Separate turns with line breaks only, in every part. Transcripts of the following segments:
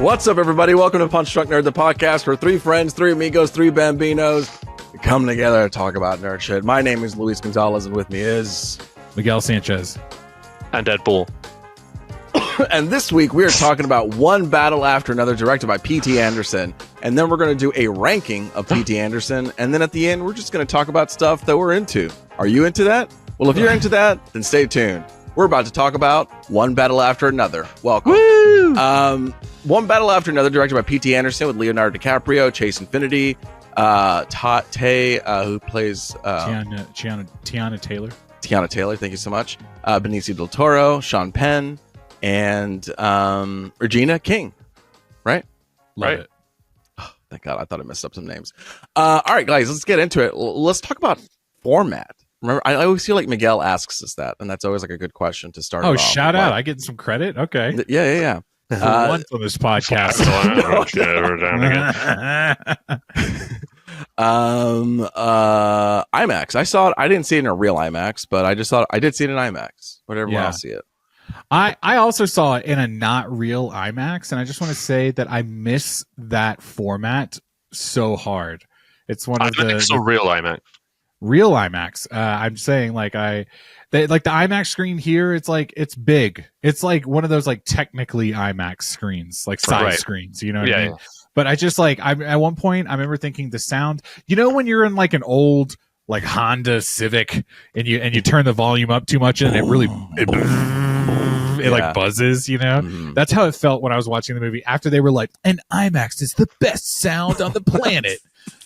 What's up, everybody? Welcome to Punch Drunk Nerd, the podcast where three friends, three amigos, three bambinos come together to talk about nerd shit. My name is Luis Gonzalez, and with me is
Miguel Sanchez
and Deadpool.
And this week we are talking about One Battle After Another, directed by P.T. Anderson. And then we're going to do a ranking of P.T. Anderson. And then at the end, we're just going to talk about stuff that we're into. Are you into that? Well, if you're into that, then stay tuned. We're about to talk about One Battle After Another. Welcome.
Woo!
One Battle After Another, directed by P.T. Anderson with Leonardo DiCaprio, Chase Infinity, Tay, who plays
Tiana Taylor.
Tiana Taylor, thank you so much. Benicio del Toro, Sean Penn, and Regina King, right?
Love it.
Oh, thank God, I thought I messed up some names. All right, guys, let's get into it. Let's talk about format. Remember, I always feel like Miguel asks us that, and that's always like a good question to start.
Oh, shout out! I get some credit. Okay.
Yeah.
Once on this podcast.
IMAX. I saw it. I didn't see it in a real IMAX, but I just thought I did see it in IMAX. But everyone else see it.
I also saw it in a not real IMAX, and I just want to say that I miss that format so hard. It's one of the
real IMAX.
Real IMAX. I'm saying like the IMAX screen here. It's like it's big. It's like one of those like technically IMAX screens, like size screens. You know what I mean? Yeah. But I just like at one point I remember thinking the sound. You know when you're in like an old like Honda Civic and you turn the volume up too much and it like buzzes. You know that's how it felt when I was watching the movie. After they were like, "And IMAX is the best sound on the planet."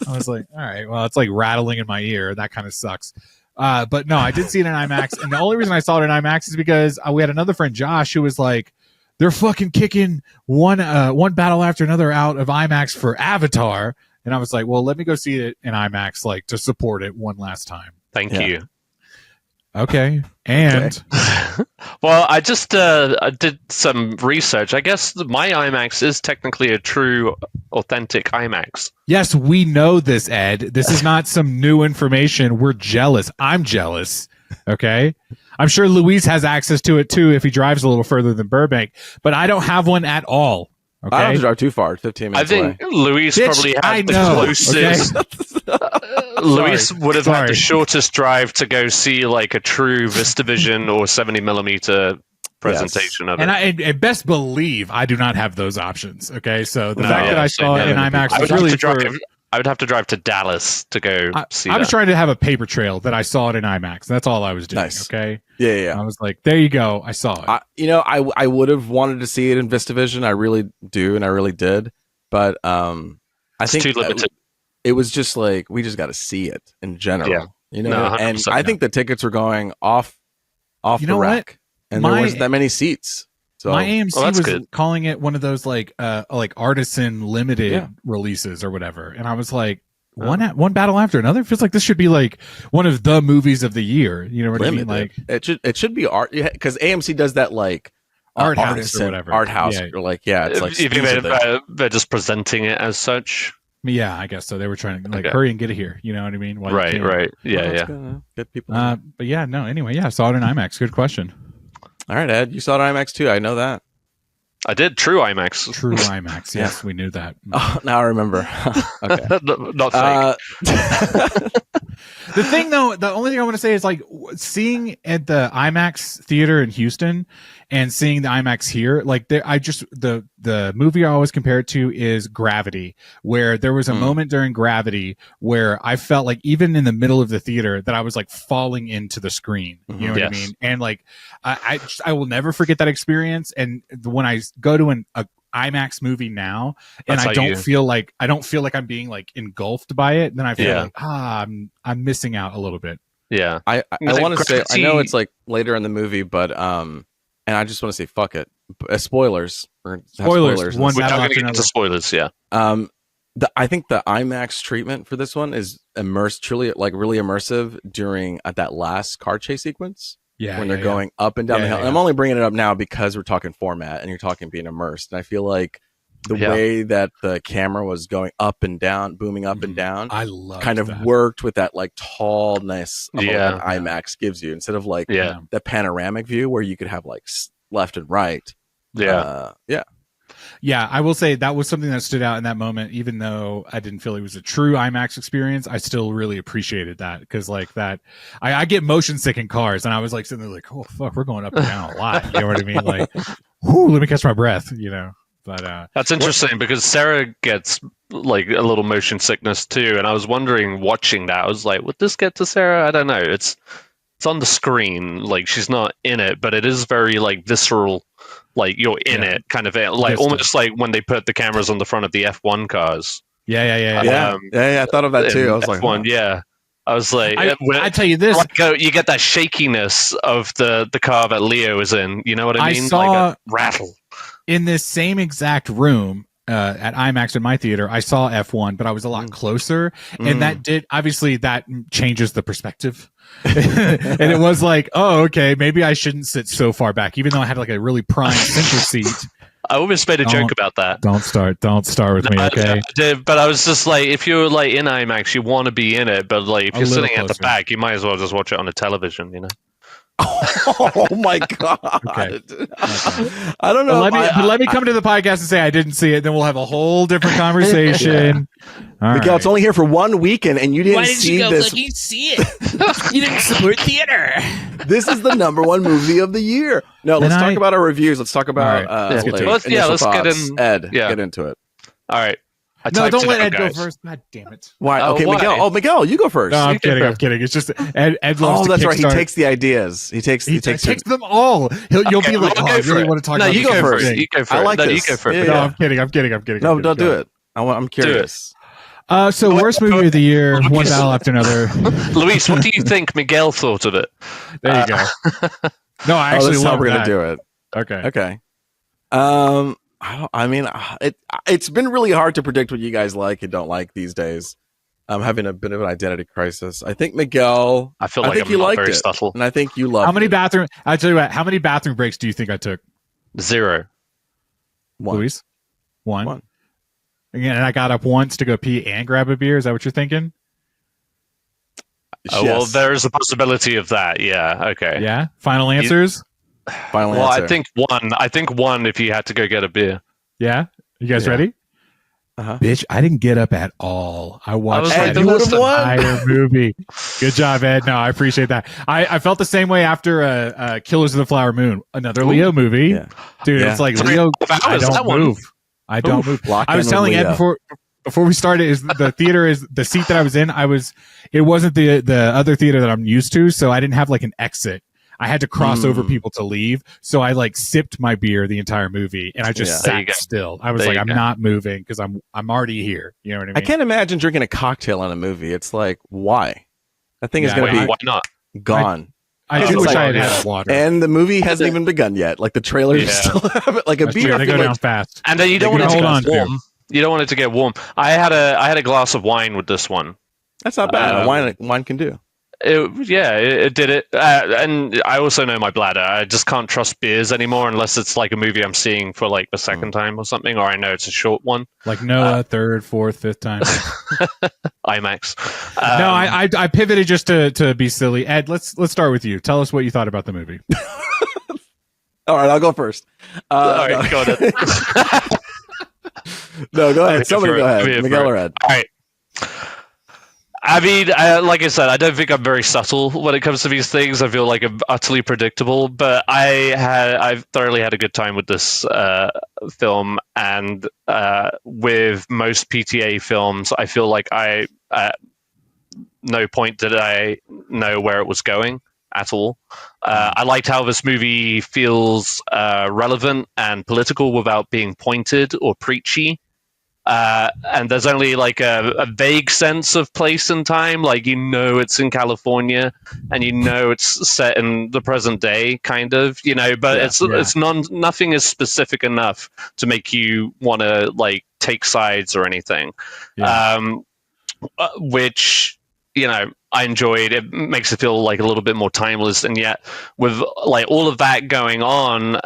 I was like, all right, well, it's like rattling in my ear. That kind of sucks. But no, I did see it in IMAX. And the only reason I saw it in IMAX is because we had another friend, Josh, who was like, they're fucking kicking one battle after another out of IMAX for Avatar. And I was like, well, let me go see it in IMAX, like to support it one last time.
Thank you.
Okay. And
well, I just I did some research. I guess my IMAX is technically a true, authentic IMAX.
Yes, we know this, Ed. This is not some new information. We're jealous. I'm jealous. Okay. I'm sure Luis has access to it too if he drives a little further than Burbank, but I don't have one at all. Okay?
I don't have to drive too far. 15 minutes
I think Luis probably had the closest. Okay? Luis would have had the shortest drive to go see like a true VistaVision or 70mm presentation of it.
And best believe I do not have those options. Okay, so the fact that I saw it in IMAX was really
I would have to drive to Dallas to go see
I was trying to have a paper trail that I saw it in IMAX. That's all I was doing. Nice. Okay.
Yeah.
I was like, there you go. I saw it.
I would have wanted to see it in VistaVision. I really do, and I really did. But I think
too limited.
It was just like we just got to see it in general. Yeah. You know,
no,
and I think the tickets were going off the rack, and there wasn't that many seats. So
my AMC was calling it one of those like artisan limited releases or whatever, and I was like, one battle after another. It feels like this should be like one of the movies of the year. You know what limited. I mean? Like
it should be art because AMC does that like
art house or whatever.
Art house or like it's like
they're just presenting it as such.
Yeah, I guess so. They were trying to like hurry and get it here. You know what I mean?
Right. Yeah.
Get people.
But yeah, no. Anyway, I saw it in IMAX. Good question.
All right, Ed, you saw it in IMAX too. I know that.
I did. True IMAX.
True IMAX. Yes, we knew that.
Oh, now I remember. Okay.
Not fake.
The thing, though, the only thing I want to say is like seeing at the IMAX theater in Houston and seeing the IMAX here. Like, the movie I always compare it to is Gravity, where there was a moment during Gravity where I felt like even in the middle of the theater that I was like falling into the screen. You know what I mean? And like, I will never forget that experience. And when I go to an IMAX movie now and I don't feel like I'm being like engulfed by it, then I feel like I'm missing out a little bit.
Yeah.
I want to say I know it's like later in the movie, but and I just want to say fuck it. Spoilers.
Spoilers.
We're not going to get into spoilers, yeah.
I think the IMAX treatment for this one is truly like really immersive during that last car chase sequence.
Yeah,
when they're going up and down the hill. And I'm only bringing it up now because we're talking format and you're talking being immersed. And I feel like the way that the camera was going up and down, booming up and down,
I love
kind of worked with that like tallness of what IMAX gives you instead of like the panoramic view where you could have like left and right.
Yeah, I will say that was something that stood out in that moment. Even though I didn't feel it was a true IMAX experience, I still really appreciated that because, like, that I get motion sick in cars, and I was like sitting there like, oh fuck, we're going up and down a lot. You know what I mean? Like, whoo, let me catch my breath. You know, but
that's interesting because Sarah gets like a little motion sickness too, and I was wondering watching that, I was like, would this get to Sarah? I don't know. It's on the screen, like she's not in it, but it is very like visceral. Like you're in it, kind of like almost like when they put the cameras on the front of the F1 cars.
Yeah.
I thought of that too. I was like,
F1, yeah. I was like,
I tell you this,
like, you get that shakiness of the car that Leo is in. You know what I mean?
I saw
like a rattle
in this same exact room. At IMAX in my theater, I saw F1, but I was a lot closer, and that changes the perspective. And it was like, oh, okay, maybe I shouldn't sit so far back, even though I had like a really prime center seat.
I always made a joke about that.
Don't start with me, okay?
I did, but I was just like, if you're like in IMAX, you want to be in it, but like if you're sitting at the back, you might as well just watch it on a television, you know?
Oh my god!
Okay.
I don't know.
Let me come to the podcast and say I didn't see it. Then we'll have a whole different conversation.
Miguel, it's only here for one weekend, and you didn't see this.
Why didn't you see it? You didn't support theater.
This is the #1 movie of the year. No, let's talk about our reviews. Let's talk about
let's get in.
Ed, get into it.
All right.
No, don't let Ed go first. God damn it.
Why? Okay, why? Miguel. Oh, Miguel, you go first.
No, I'm kidding. It's just Ed loves to
that's right.
Kickstart.
He takes the ideas. He takes
them all. You'll be like, oh, I really want to talk about
you go first. You go first.
I like this.
You go first.
Yeah,
no, I'm kidding.
No, don't do it. I'm curious.
So worst movie of the year, one battle after another.
Luis, what do you think Miguel thought of it?
There you go. No, I actually love
we're gonna do it.
Okay.
I mean, it's been really hard to predict what you guys like and don't like these days. I'm having a bit of an identity crisis. I think Miguel.
I feel like I'm not very subtle,
and I think you love.
How many bathroom? I tell you what. How many bathroom breaks do you think I took?
0.
Luis? 1. Again, and I got up once to go pee and grab a beer. Is that what you're thinking?
Oh, well, there's a possibility of that. Yeah. Okay.
Yeah. Final answers.
Final answer.
I think 1. I think 1 if you had to go get a beer.
Yeah. You guys ready?
Uh-huh.
Bitch, I didn't get up at all. I watched
the
entire movie. Good job, Ed. No, I appreciate that. I felt the same way after Killers of the Flower Moon, another Leo movie. Yeah. Dude, it's like Leo. I don't move. I don't move. I was telling Ed before we started, is the theater is the seat that I was in. It wasn't the other theater that I'm used to, so I didn't have like an exit. I had to cross over people to leave, so I like sipped my beer the entire movie, and I just sat still. I was like, I'm not moving because I'm already here. You know what I mean?
I can't imagine drinking a cocktail in a movie. It's like, why? That thing is going to be
why not
gone.
I do wish I had water.
And the movie hasn't even begun yet. Like the trailers still have it. Like a beer,
they go down fast,
and then you don't want it to get warm. You don't want it to get warm. I had a glass of wine with this one.
That's not bad. Wine can do.
It did it. And I also know my bladder. I just can't trust beers anymore unless it's like a movie I'm seeing for like the second time or something, or I know it's a short one.
Like Noah, third, fourth, fifth time.
IMAX.
No, I pivoted just to be silly. Ed, let's start with you. Tell us what you thought about the movie.
All right, I'll go first.
All right, go ahead.
No, go ahead. Somebody go ahead. Miguel or Ed.
All right. I mean, like I said, I don't think I'm very subtle when it comes to these things. I feel like I'm utterly predictable, but I've thoroughly had a good time with this film, and with most PTA films, I feel like at no point did I know where it was going at all. I liked how this movie feels relevant and political without being pointed or preachy. And there's only like a vague sense of place and time, like it's in California and it's set in the present day, kind of, but it's nothing is specific enough to make you want to like take sides or anything, which I enjoyed. It makes it feel like a little bit more timeless, and yet with like all of that going on.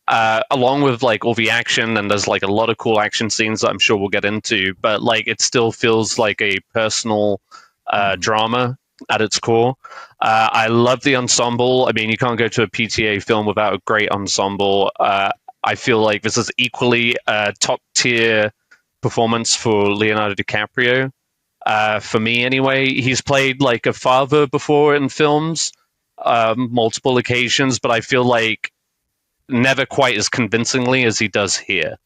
Along with like all the action, and there's like a lot of cool action scenes that I'm sure we'll get into, but like it still feels like a personal drama at its core. I love the ensemble. I mean, you can't go to a PTA film without a great ensemble. I feel like this is equally a top tier performance for Leonardo DiCaprio. For me, anyway, he's played like a father before in films, multiple occasions, but I feel like never quite as convincingly as he does here.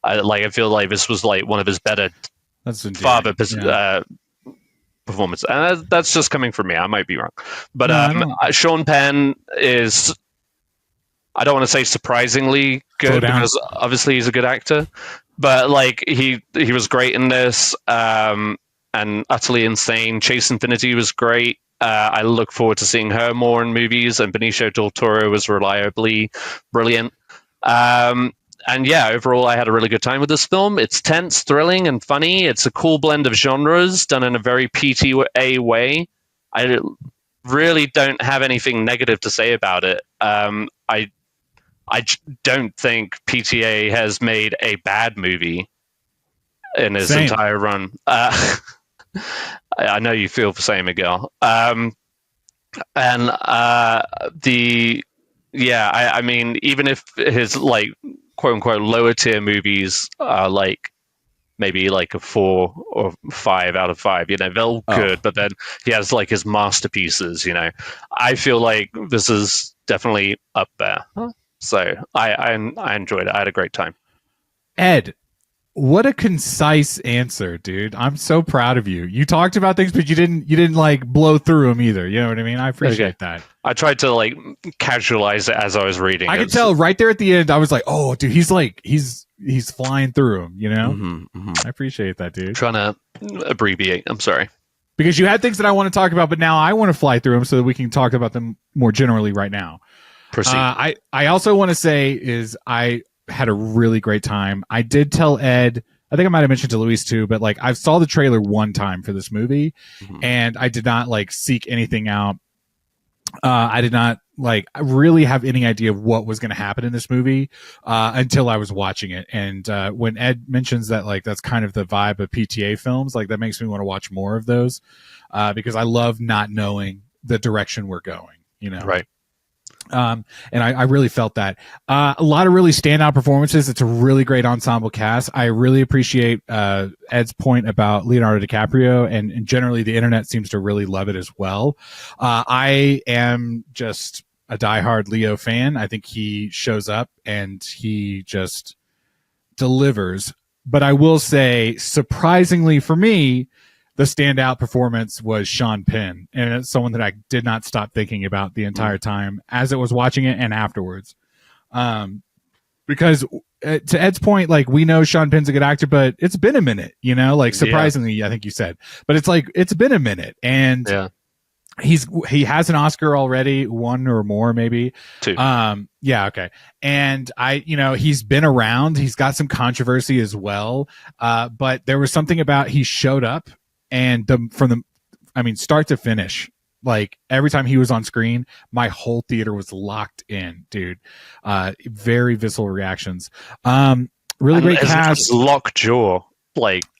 I feel like this was like one of his better father performance, and that's just coming from me. I might be wrong, but Sean Penn is, I don't want to say surprisingly good because obviously he's a good actor, but like he was great in this, and Utterly Insane. Chase Infinity was great. I look forward to seeing her more in movies, and Benicio del Toro was reliably brilliant. And yeah, overall, I had a really good time with this film. It's tense, thrilling, and funny. It's a cool blend of genres done in a very PTA way. I really don't have anything negative to say about it. I don't think PTA has made a bad movie in its entire run. I know you feel the same, Miguel. I mean, even if his like quote unquote lower tier movies are like maybe like a 4 or 5 out of 5, you know, they're all good, but then he has like his masterpieces, you know. I feel like this is definitely up there. So I enjoyed it. I had a great time.
Ed, what a concise answer, dude. I'm so proud of you. You talked about things, but you didn't like blow through them either. You know what I mean? I appreciate that. I
tried to like casualize it as I was reading.
I could tell right there at the end. I was like, oh, dude, he's flying through them, you know? I appreciate that, dude.
Trying to abbreviate. I'm sorry.
Because you had things that I want to talk about, but now I want to fly through them so that we can talk about them more generally right now.
Proceed.
I also want to say is I had a really great time. I did tell Ed, I think I might have mentioned to Luis too, but like I saw the trailer one time for this movie and I did not like seek anything out. I did not like really have any idea of what was going to happen in this movie until I was watching it. And when Ed mentions that like that's kind of the vibe of PTA films, like that makes me want to watch more of those because I love not knowing the direction we're going, you know?
Right.
And I really felt that. A lot of really standout performances. It's a really great ensemble cast. I really appreciate Ed's point about Leonardo DiCaprio, and generally the internet seems to really love it as well. I am just a diehard Leo fan. I think he shows up and he just delivers. But I will say, surprisingly for me, the standout performance was Sean Penn, and it's someone that I did not stop thinking about the entire time as it was watching it and afterwards. Because to Ed's point, like we know Sean Penn's a good actor, but it's been a minute, you know, like surprisingly, I think you said, but it's like, it's been a minute, and he has an Oscar already, 1 or more, maybe
2.
Okay. And he's been around, he's got some controversy as well. But there was something about, he showed up, and from start to finish, like every time he was on screen, my whole theater was locked in, dude. Very visceral reactions. Really great cast.
Lockjaw,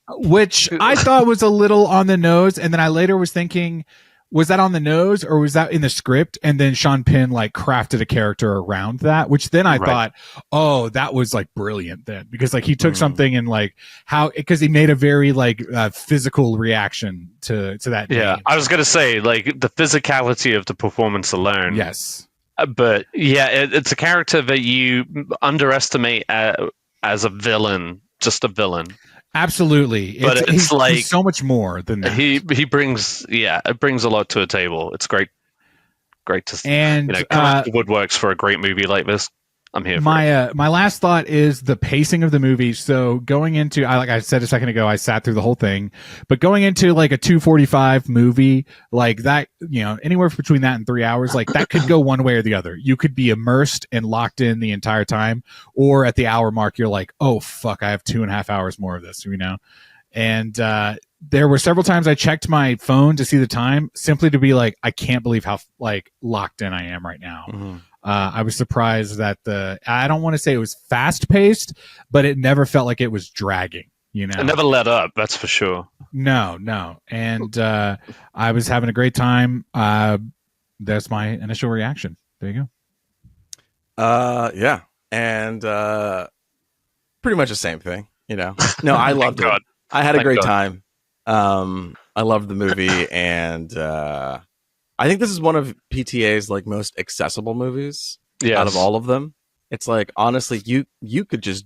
which I thought was a little on the nose, and then I later was thinking, was that on the nose or was that in the script? And then Sean Penn like crafted a character around that, which then I thought, oh, that was like brilliant then, because like he took something and like because he made a very like physical reaction to that.
Yeah. Name. I was going to say like the physicality of the performance alone.
Yes.
But yeah, it's a character that you underestimate as a villain, just a villain.
Absolutely,
but he's
so much more than that.
He brings it brings a lot to a table. It's great to come out the woodworks for a great movie like this. I'm here.
My last thought is the pacing of the movie. So going into, like I said a second ago, I sat through the whole thing, but going into like a 2:45 movie like that, anywhere between that and 3 hours, like that could go one way or the other. You could be immersed and locked in the entire time, or at the hour mark, you're like, oh fuck, I have 2.5 hours more of this, And there were several times I checked my phone to see the time, simply to be like, I can't believe how like locked in I am right now. I was surprised that I don't want to say it was fast paced, but it never felt like it was dragging, It
never let up. That's for sure.
No. And I was having a great time. That's my initial reaction. There you
go. Yeah. and pretty much the same thing. No, I loved
God.
it. I had a
Thank
great
God.
time. I loved the movie, and I think this is one of PTA's like most accessible movies out of all of them. It's like honestly, you could just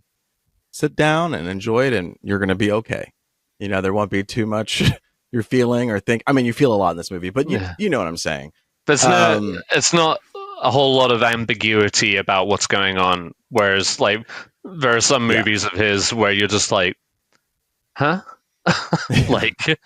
sit down and enjoy it, and you're gonna be okay. There won't be too much you're feeling or think. I mean, you feel a lot in this movie, but you know what I'm saying.
There's it's not a whole lot of ambiguity about what's going on. Whereas, like, there are some movies of his where you're just like, huh? Like,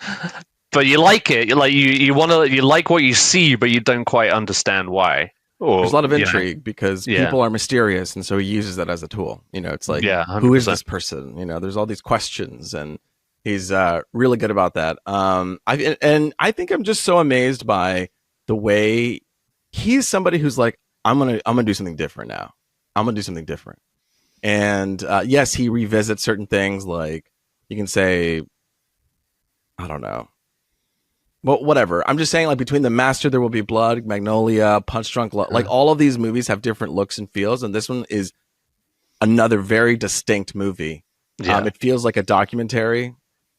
but you like it. Like, you like what you see, but you don't quite understand why. Or,
there's a lot of intrigue because people are mysterious, and so he uses that as a tool. It's like, who is this person? There's all these questions, and he's really good about that. I think I'm just so amazed by the way he's somebody who's like, I'm gonna do something different now. I'm gonna do something different. And yes, he revisits certain things, like you can say, I don't know. Well, whatever. I'm just saying, like, between The Master, There Will Be Blood, Magnolia, Punch Drunk Love, like, all of these movies have different looks and feels, and this one is another very distinct movie. It feels like a documentary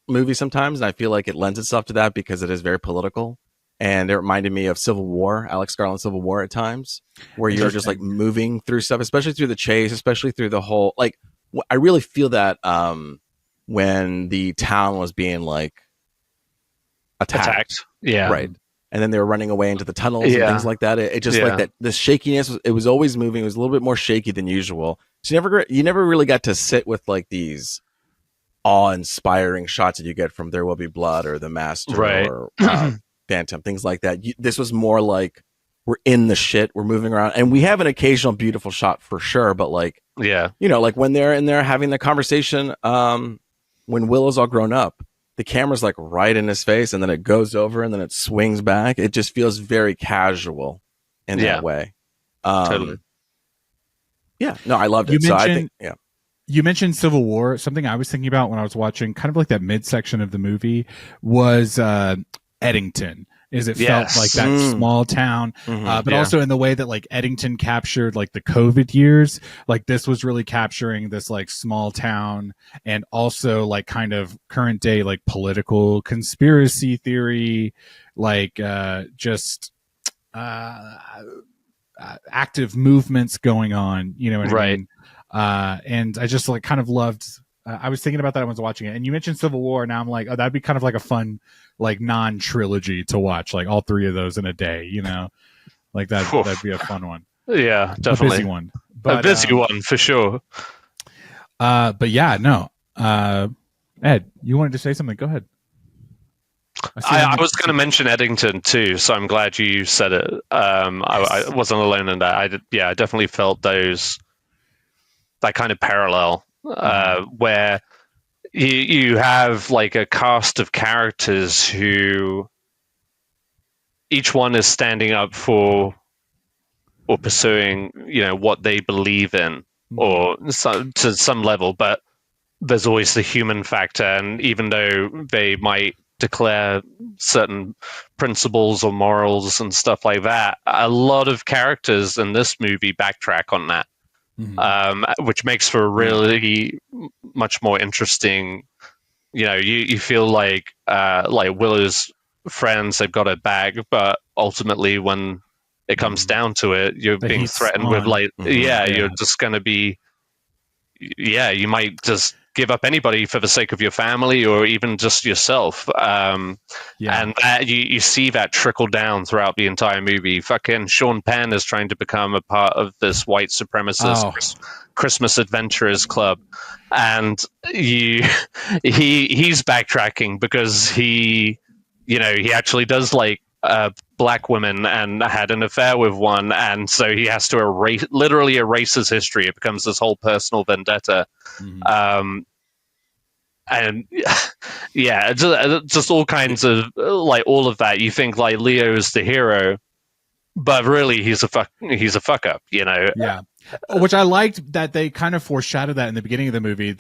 movie sometimes, and I feel like it lends itself to that because it is very political. And it reminded me of Civil War, Alex Garland's Civil War at times, where you're just like moving through stuff, especially through the chase, especially through the whole, like, I really feel that when the town was being like attacked.
Yeah.
Right. And then they were running away into the tunnels and things like that. It just like that, the shakiness, it was always moving. It was a little bit more shaky than usual. So you never really got to sit with like these awe-inspiring shots that you get from There Will Be Blood or The Master or Phantom, things like that. This was more like, we're in the shit, we're moving around, and we have an occasional beautiful shot for sure, but like, like when they're in there having the conversation, when Will is all grown up, the camera's like right in his face, and then it goes over, and then it swings back. It just feels very casual in that way.
Totally.
Yeah, no, I loved it. So I think,
you mentioned Civil War. Something I was thinking about when I was watching kind of like that midsection of the movie was Eddington. It felt like that small town, but also in the way that like Eddington captured like the COVID years, like this was really capturing this like small town, and also like kind of current day like political conspiracy theory, like just active movements going on, you know what I mean? And I just like kind of loved. I was thinking about that when I was watching it, and you mentioned Civil War. Now I'm like, oh, that'd be kind of like a fun, like non-trilogy to watch, like all three of those in a day. Like that'd be a fun one.
Yeah, definitely
a busy one. But,
a busy one for sure.
But yeah, no. Ed, you wanted to say something? Go ahead.
I was going to mention Eddington too, so I'm glad you said it. I wasn't alone in that. I definitely felt that kind of parallel. Where you have like a cast of characters who each one is standing up for or pursuing, what they believe in, or to some level, but there's always the human factor. And even though they might declare certain principles or morals and stuff like that, a lot of characters in this movie backtrack on that. Which makes for a really much more interesting. You feel like Willow's friends, they've got it back, but ultimately when it comes down to it, you're being threatened with you're just going to be, you might just give up anybody for the sake of your family or even just yourself. And that you see that trickle down throughout the entire movie. Fucking Sean Penn is trying to become a part of this white supremacist Christmas adventurers club, and he's backtracking because he actually does like black women and had an affair with one, and so he has to literally erase his history. It becomes this whole personal vendetta. And just all kinds of like all of that. You think like Leo's the hero, but really he's a fuck up,
Yeah, which I liked that they kind of foreshadowed that in the beginning of the movie.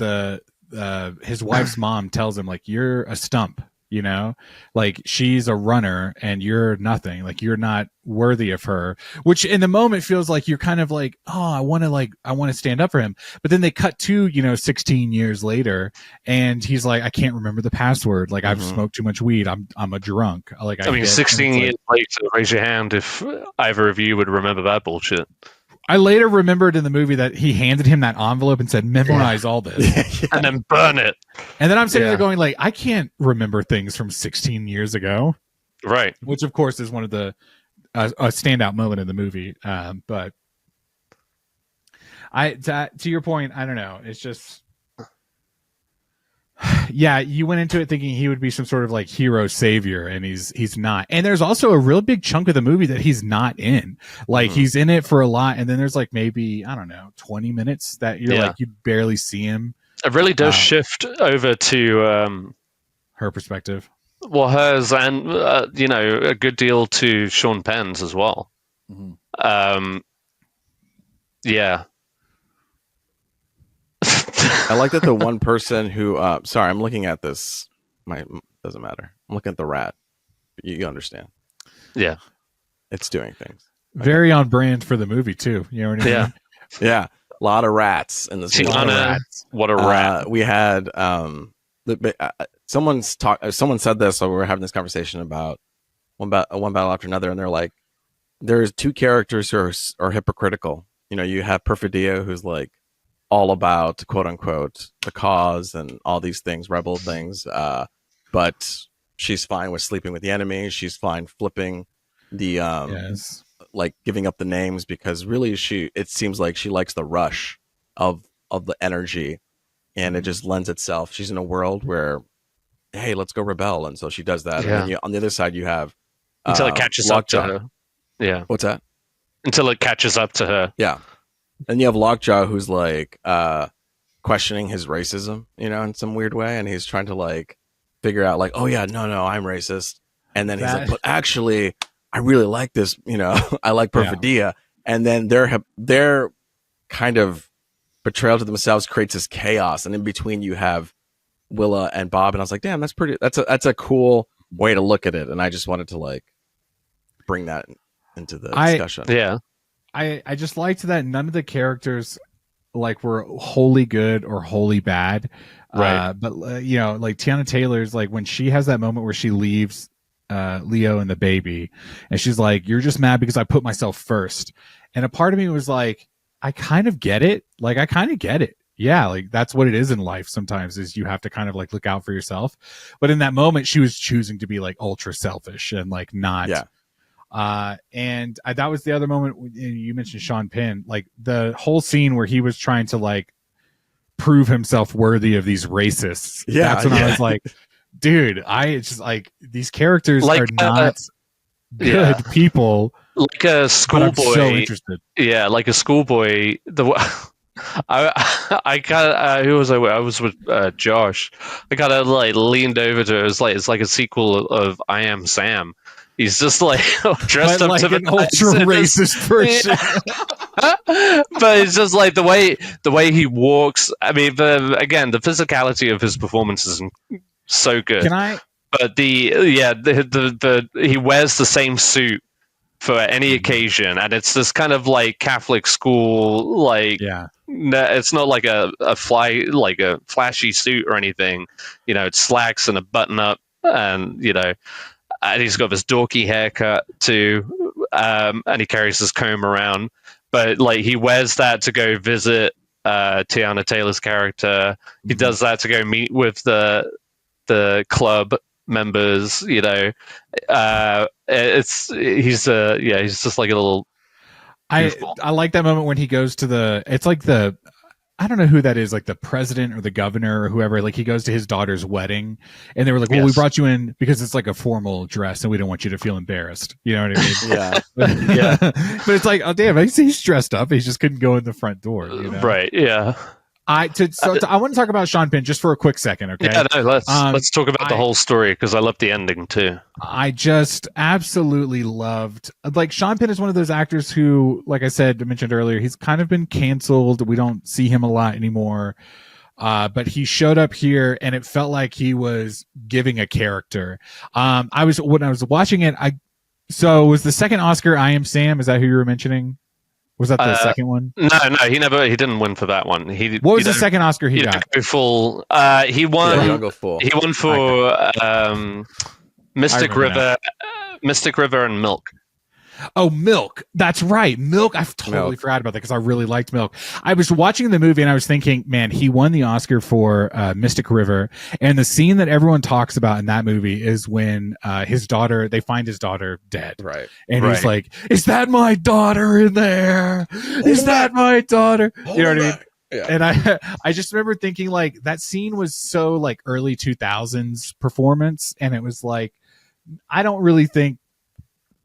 His wife's mom tells him like, "You're a stump. You know, like she's a runner and you're nothing. Like you're not worthy of her, which in the moment feels like you're kind of like, oh, I want to stand up for him. But then they cut to, 16 years later and he's like, I can't remember the password. Like I've smoked too much weed. I'm a drunk. Like,
I mean, 16 years later, raise your hand if either of you would remember that bullshit.
I later remembered in the movie that he handed him that envelope and said, memorize all this.
And then burn it.
And then I'm sitting there going like, I can't remember things from 16 years ago.
Right.
Which of course is one of the a standout moment in the movie. But to your point, I don't know. It's just, yeah, you went into it thinking he would be some sort of like hero savior, and he's not. And there's also a real big chunk of the movie that he's not in. Like he's in it for a lot, and then there's like maybe, I don't know, 20 minutes that you're like, you barely see him.
It really does shift over to
her perspective.
Well, hers, and a good deal to Sean Penn's as well. Yeah.
I like that the one person who sorry, I'm looking at this. Doesn't matter. I'm looking at the rat. You understand.
Yeah.
It's doing things.
Very on brand for the movie too. You know what I mean?
Yeah. Yeah. A lot of rats in this movie.
What a rat.
We had someone said this, so we were having this conversation about one battle after another, and they're like, there's two characters who are hypocritical. You have Perfidia, who's like all about, quote unquote, the cause and all these things, rebel things, but she's fine with sleeping with the enemy. She's fine flipping the like giving up the names, because really it seems like she likes the rush of the energy, and it just lends itself. She's in a world where, hey, let's go rebel, and so she does that. Yeah. And then on the other side you have
until it catches up to her. Yeah.
What's that?
Until it catches up to her.
Yeah. And you have Lockjaw, who's like questioning his racism, in some weird way, and he's trying to like figure out like, oh yeah, no, I'm racist, and then he's like, but actually, I really like this, I like Perfidia, yeah. And then their kind of betrayal to themselves creates this chaos, and in between you have Willa and Bob, and I was like, damn, that's a cool way to look at it, and I just wanted to like bring that into the discussion.
Yeah.
I just liked that none of the characters like were wholly good or wholly bad.
Right.
But like Tiana Taylor's like, when she has that moment where she leaves Leo and the baby, and she's like, you're just mad because I put myself first. And a part of me was like, I kind of get it. Like, I kind of get it. Yeah. Like that's what it is in life. Sometimes is you have to kind of like look out for yourself. But in that moment, she was choosing to be like ultra selfish and like not. Yeah. And that was the other moment you mentioned Sean Penn, like the whole scene where he was trying to like prove himself worthy of these racists. Yeah, that's when I was like, dude, it's just like these characters like, are not good people.
Like a schoolboy.
So interested.
Yeah, like a schoolboy. I got who was I was with Josh. I kind of like leaned over to it. It's like a sequel of I Am Sam. He's just like dressed up
like
to
an ultra racist person.
But it's just like the way he walks. I mean, again, the physicality of his performance is so good. But he wears the same suit for any occasion, and it's this kind of like Catholic school, like it's not like a flashy suit or anything. It's slacks and a button up, and and he's got this dorky haircut too, and he carries his comb around. But like he wears that to go visit Tiana Taylor's character. He does that to go meet with the club members. He's just like a little.
I like that moment when he goes to it's like I don't know who that is, like the president or the governor or whoever, like he goes to his daughter's wedding and they were like, well, we brought you in because it's like a formal dress and we don't want you to feel embarrassed. You know what I mean?
Yeah.
But it's like, oh, damn, he's dressed up. He just couldn't go in the front door.
Right. Yeah.
I want to talk about Sean Penn just for a quick second. Okay.
Yeah, no, let's talk about the whole story, because I love the ending too.
I just absolutely loved, like, Sean Penn is one of those actors who, like I mentioned earlier, he's kind of been canceled. We don't see him a lot anymore. But he showed up here and it felt like he was giving a character. When I was watching it, so was the second Oscar I Am Sam? Is that who you were mentioning? Was that the second one?
No, he didn't win for that one.
What was the second Oscar he got?
Go full. He won.
Yeah, go full.
He won for Mystic River, and Milk.
Oh, Milk. That's right. Milk. I've totally forgot about that because I really liked Milk. I was watching the movie and I was thinking, man, he won the Oscar for Mystic River. And the scene that everyone talks about in that movie is when they find his daughter dead.
Right.
And he's like, is that my daughter in there? Is that my daughter? You know what I mean? Yeah. And I just remember thinking like that scene was so like early 2000s performance. And it was like, I don't really think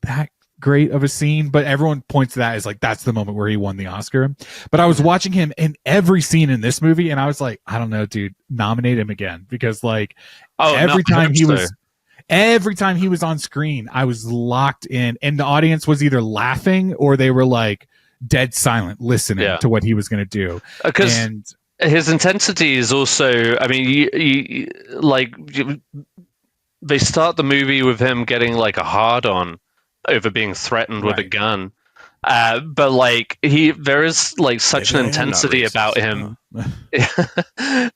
that great of a scene, but everyone points to that as like that's the moment where he won the Oscar. But I was watching him in every scene in this movie and I was like, I don't know, dude, nominate him again, because like every time he was on screen, I was locked in and the audience was either laughing or they were like dead silent listening to what he was going to do.
And his intensity is also, I mean, they start the movie with him getting like a hard on over being threatened with a gun, but like there is like such an intensity about him.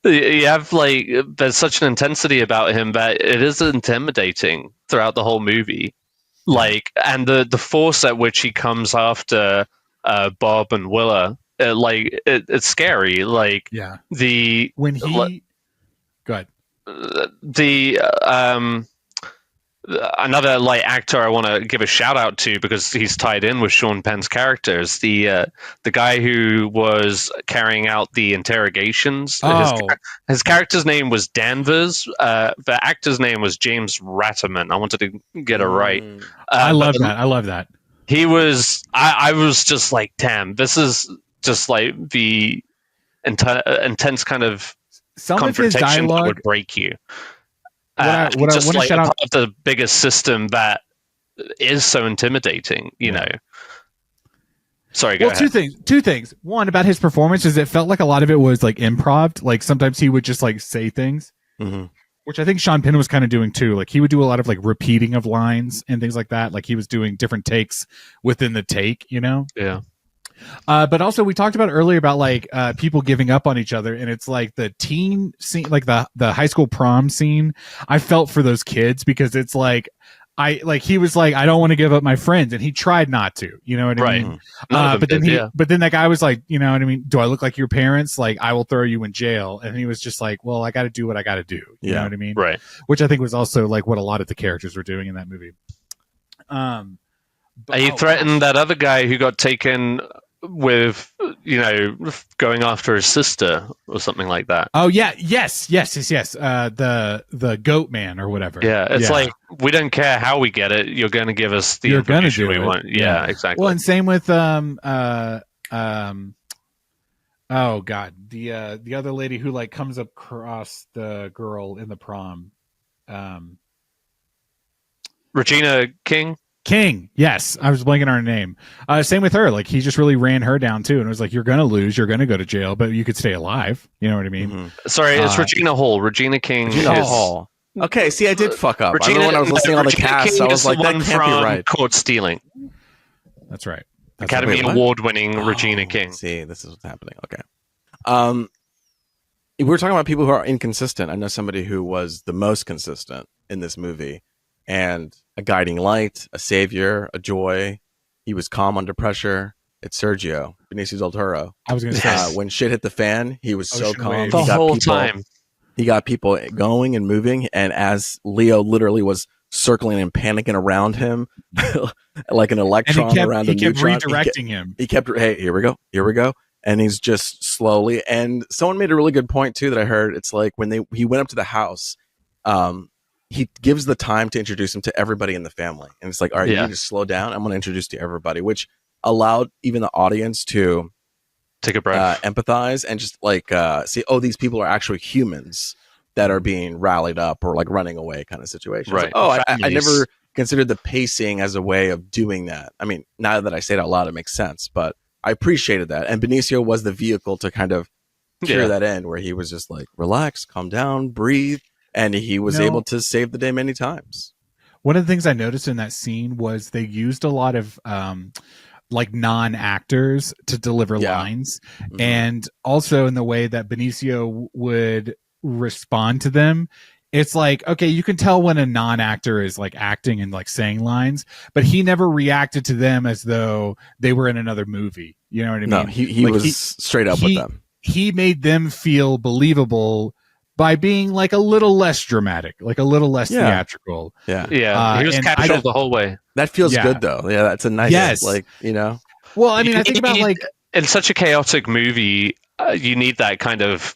You have like there's such an intensity about him that it is intimidating throughout the whole movie. Like, and the force at which he comes after Bob and Willa, it's scary. Like
go ahead.
Another like actor I want to give a shout out to because he's tied in with Sean Penn's characters. The guy who was carrying out the interrogations. His character's name was Danvers. The actor's name was James Ratterman. I wanted to get it right.
I love that.
He was. I was just like, damn, this is just like the intense kind of
some
confrontation
of his dialogue
that would break you.
What I want to shout out
part of the biggest system that is so intimidating, you know. Sorry, go ahead.
Two things. One, about his performance is it felt like a lot of it was like improv. Like sometimes he would just like say things, which I think Sean Penn was kind of doing too. Like he would do a lot of like repeating of lines and things like that. Like he was doing different takes within the take, you know?
Yeah.
But also we talked about earlier about like people giving up on each other, and it's like the teen scene, like the high school prom scene. I felt for those kids because it's like he was like, I don't want to give up my friends, and he tried not to, you know what I mean? But then that guy was like, you know what I mean? Do I look like your parents? Like I will throw you in jail. And he was just like, well, I got to do what I got to do. You know what I mean?
Right.
Which I think was also like what a lot of the characters were doing in that movie.
He threatened that other guy who got taken with, you know, going after his sister or something like that.
Oh yeah, yes. The goat man or whatever.
Yeah, it's like we don't care how we get it. You're going to give us the information we want. Yeah, exactly.
Well, and same with oh god, the other lady who like comes across the girl in the prom,
Regina King.
Yes, I was blanking on her name. Same with her. Like he just really ran her down too, and it was like, you're gonna lose, you're gonna go to jail, but you could stay alive. You know what I mean?
Sorry, it's Regina Hall. Regina King.
Hall. Okay, see, I did fuck up. I remember when I was listening on the cast,
King
I was like, that can't be right.
Caught stealing.
That's right.
Academy Award-winning Regina King.
See, this is what's happening. Okay. We're talking about people who are inconsistent. I know somebody who was the most consistent in this movie, and a guiding light, a savior, a joy. He was calm under pressure. It's Sergio, Benicio del Toro.
I was going to say,
when shit hit the fan, he was so calm.
The whole time.
He got people going and moving, and as Leo literally was circling and panicking around him, like an electron around a neutron.
He kept redirecting him.
He kept, hey, here we go. And he's just slowly, and someone made a really good point too that I heard. It's like when he went up to the house, he gives the time to introduce him to everybody in the family. And it's like, all right, you need to slow down. I'm going to introduce to everybody, which allowed even the audience to
take a breath,
empathize, and just like see, oh, these people are actually humans that are being rallied up or like running away kind of situation.
Right.
Like, I never considered the pacing as a way of doing that. I mean, now that I say it out loud, it makes sense, but I appreciated that. And Benicio was the vehicle to kind of cheer that end where he was just like, relax, calm down, breathe. And he was able to save the day many times.
One of the things I noticed in that scene was they used a lot of like non-actors to deliver lines. Mm-hmm. And also in the way that Benicio would respond to them. It's like, okay, you can tell when a non-actor is like acting and like saying lines, but he never reacted to them as though they were in another movie. You know what I mean?
No, he like was straight up with them.
He made them feel believable by being like a little less dramatic, like a little less theatrical.
Yeah. He was casual the whole way.
That feels good though. Yeah, that's a nice, like, you know.
Well, I mean, I think about like
in such a chaotic movie, you need that kind of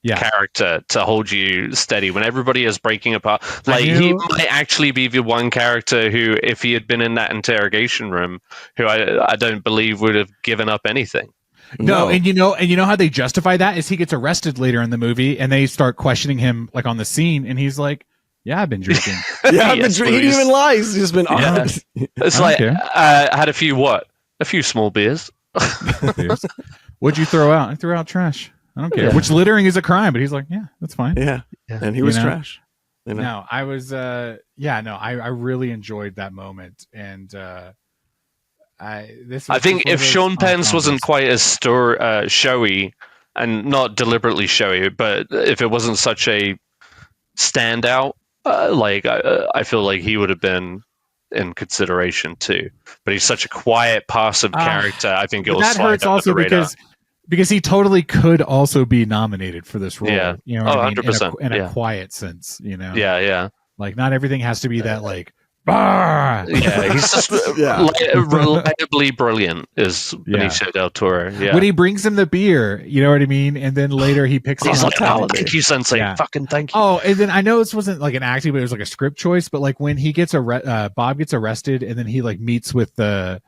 character to hold you steady when everybody is breaking apart. Like he might actually be the one character who, if he had been in that interrogation room, who I don't believe would have given up anything.
No, and you know how they justify that is he gets arrested later in the movie and they start questioning him like on the scene and he's like, "Yeah, I've been drinking."
I've been drinking. He even lies. He's just been honest.
It's like I had a few small beers.
What'd you throw out? I threw out trash. I don't care. Which littering is a crime, but he's like, "Yeah, that's fine."
Yeah. And he was trash. You know?
No, I was I really enjoyed that moment and I think
if Sean Pence wasn't quite as showy and not deliberately showy, but if it wasn't such a standout, I feel like he would have been in consideration too. But he's such a quiet, passive character. I think it'll slide under the radar.
Because he totally could also be nominated for this role.
Yeah.
You know what I mean?
100%.
In a quiet sense, you know?
Yeah.
Like not everything has to be that like, bah!
Yeah, he's just reliably brilliant is Benicio del Toro. Yeah.
When he brings him the beer, you know what I mean? And then later he picks
he's
up.
Like, thank you, Sensei. Yeah. Fucking thank you.
Oh, and then I know this wasn't like an acting, but it was like a script choice. But like when he gets Bob gets arrested and then he like meets with the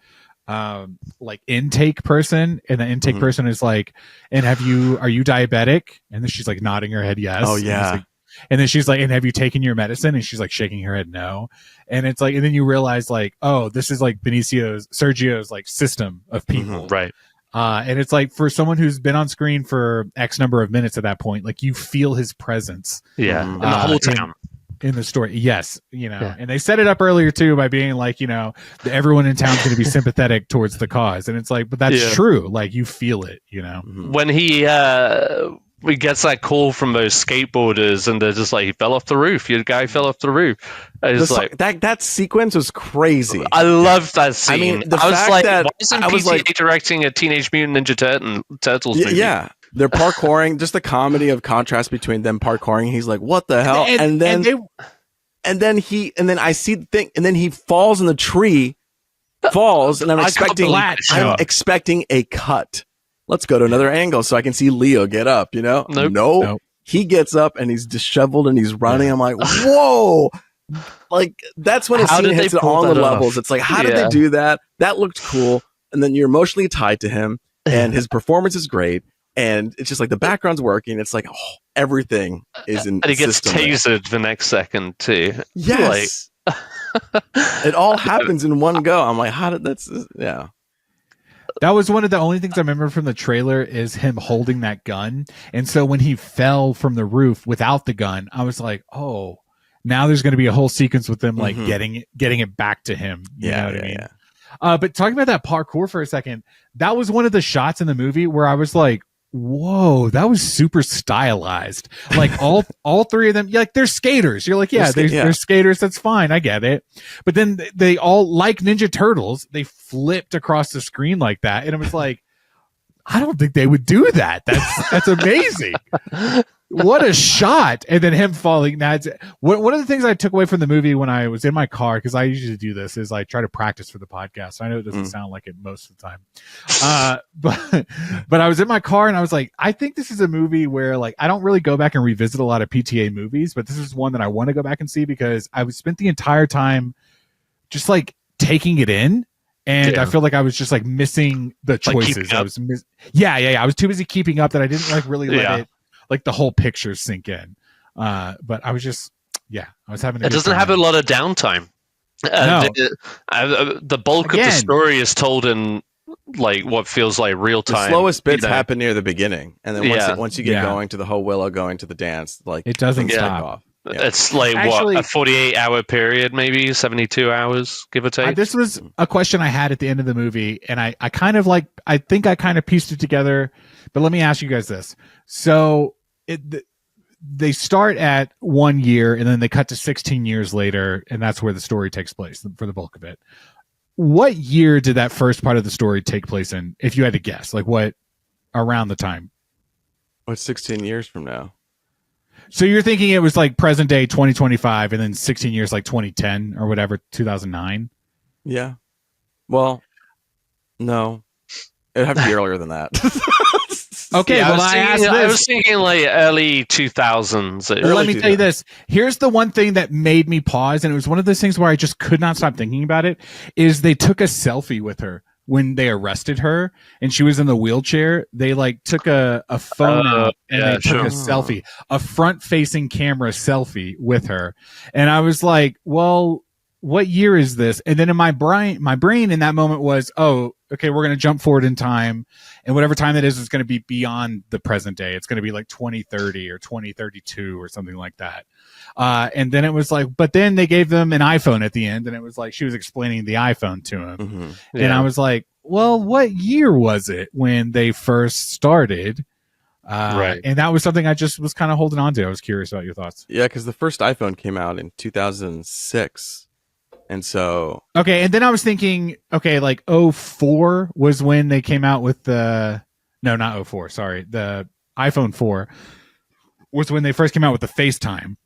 like intake person and the intake person is like, and are you diabetic? And then she's like nodding her head yes.
Oh yeah.
And then she's like, and have you taken your medicine? And she's like shaking her head no. And it's like, and then you realize like, oh, this is like Sergio's like system of people.
Right.
And it's like for someone who's been on screen for X number of minutes at that point, like you feel his presence.
Yeah. In the whole town.
In the story. Yes. You know, and they set it up earlier too by being like, you know, everyone in town's going to be sympathetic towards the cause. And it's like, but that's true. Like you feel it, you know,
when he gets that call from those skateboarders and they're just like, he fell off the roof. Your guy fell off the roof. It's like
that sequence was crazy.
I love that scene.
I mean,
I was like, why isn't PTA directing a Teenage Mutant Ninja Turtles movie?
Yeah. They're parkouring, just the comedy of contrast between them parkouring. He's like, what the hell? And then I see the thing, and then he falls in the tree, and I'm expecting a cut. Let's go to another angle so I can see Leo get up, you know? Nope. He gets up and he's disheveled and he's running. I'm like, whoa. Like, that's when a scene hits it on the levels. It's like, how did they do that? That looked cool. And then you're emotionally tied to him, and his performance is great. And it's just like the background's working. It's like everything is in.
And he gets tasered the next second too.
Yes, it all happens in one go. I'm like, how did that's? Yeah,
that was one of the only things I remember from the trailer is him holding that gun. And so when he fell from the roof without the gun, I was like, oh, now there's going to be a whole sequence with them like getting it back to him. You know what I mean? Yeah. But talking about that parkour for a second, that was one of the shots in the movie where I was like, whoa, that was super stylized. Like all three of them, like they're skaters. You're like, they're skaters. That's fine. I get it. But then they all, like Ninja Turtles, they flipped across the screen like that. And it was like, I don't think they would do that. That's amazing. What a shot. And then him falling. One of the things I took away from the movie when I was in my car, because I usually do this, is I try to practice for the podcast. I know it doesn't sound like it most of the time. But I was in my car and I was like, I think this is a movie where like I don't really go back and revisit a lot of PTA movies, but this is one that I want to go back and see because I spent the entire time just like taking it in. And I feel like I was just like missing the choices. I was I was too busy keeping up that I didn't like really let it like the whole picture sink in. But I was just I was having.
It doesn't have a lot of downtime.
No.
The bulk of the story is told in like what feels like real time.
The slowest bits happen near the beginning, and then once you get going to the whole Willow going to the dance, like
it doesn't stop.
Off.
Yeah. It's like actually, a 48-hour period, maybe 72 hours, give or take.
This was a question I had at the end of the movie, and I think I kind of pieced it together. But let me ask you guys this: so they start at 1 year, and then they cut to 16 years later, and that's where the story takes place for the bulk of it. What year did that first part of the story take place in? If you had to guess, like what around the time?
What's 16 years from now?
So you're thinking it was like present day 2025 and then 16 years like 2010 or whatever, 2009?
Yeah. Well, no. It'd have to be earlier than that.
Okay,
yeah,
well,
I was thinking like early 2000s.
Well, let me tell you this. Here's the one thing that made me pause, and it was one of those things where I just could not stop thinking about it, is they took a selfie with her when they arrested her and she was in the wheelchair. They like took a phone out and they took a selfie, a front facing camera selfie with her. And I was like, well, what year is this? And then in my brain in that moment was, oh, okay, we're going to jump forward in time. And whatever time that is going to be beyond the present day. It's going to be like 2030 or 2032 or something like that. And then it was like, but then they gave them an iPhone at the end, and it was like she was explaining the iPhone to him. Mm-hmm. Yeah. And I was like, well, what year was it when they first started? Right. And that was something I just was kind of holding on to. I was curious about your thoughts.
Yeah, because the first iPhone came out in 2006. And so...
Okay, and then I was thinking, okay, like 04 was when they came out with the... No, not 04, sorry. The iPhone 4 was when they first came out with the FaceTime.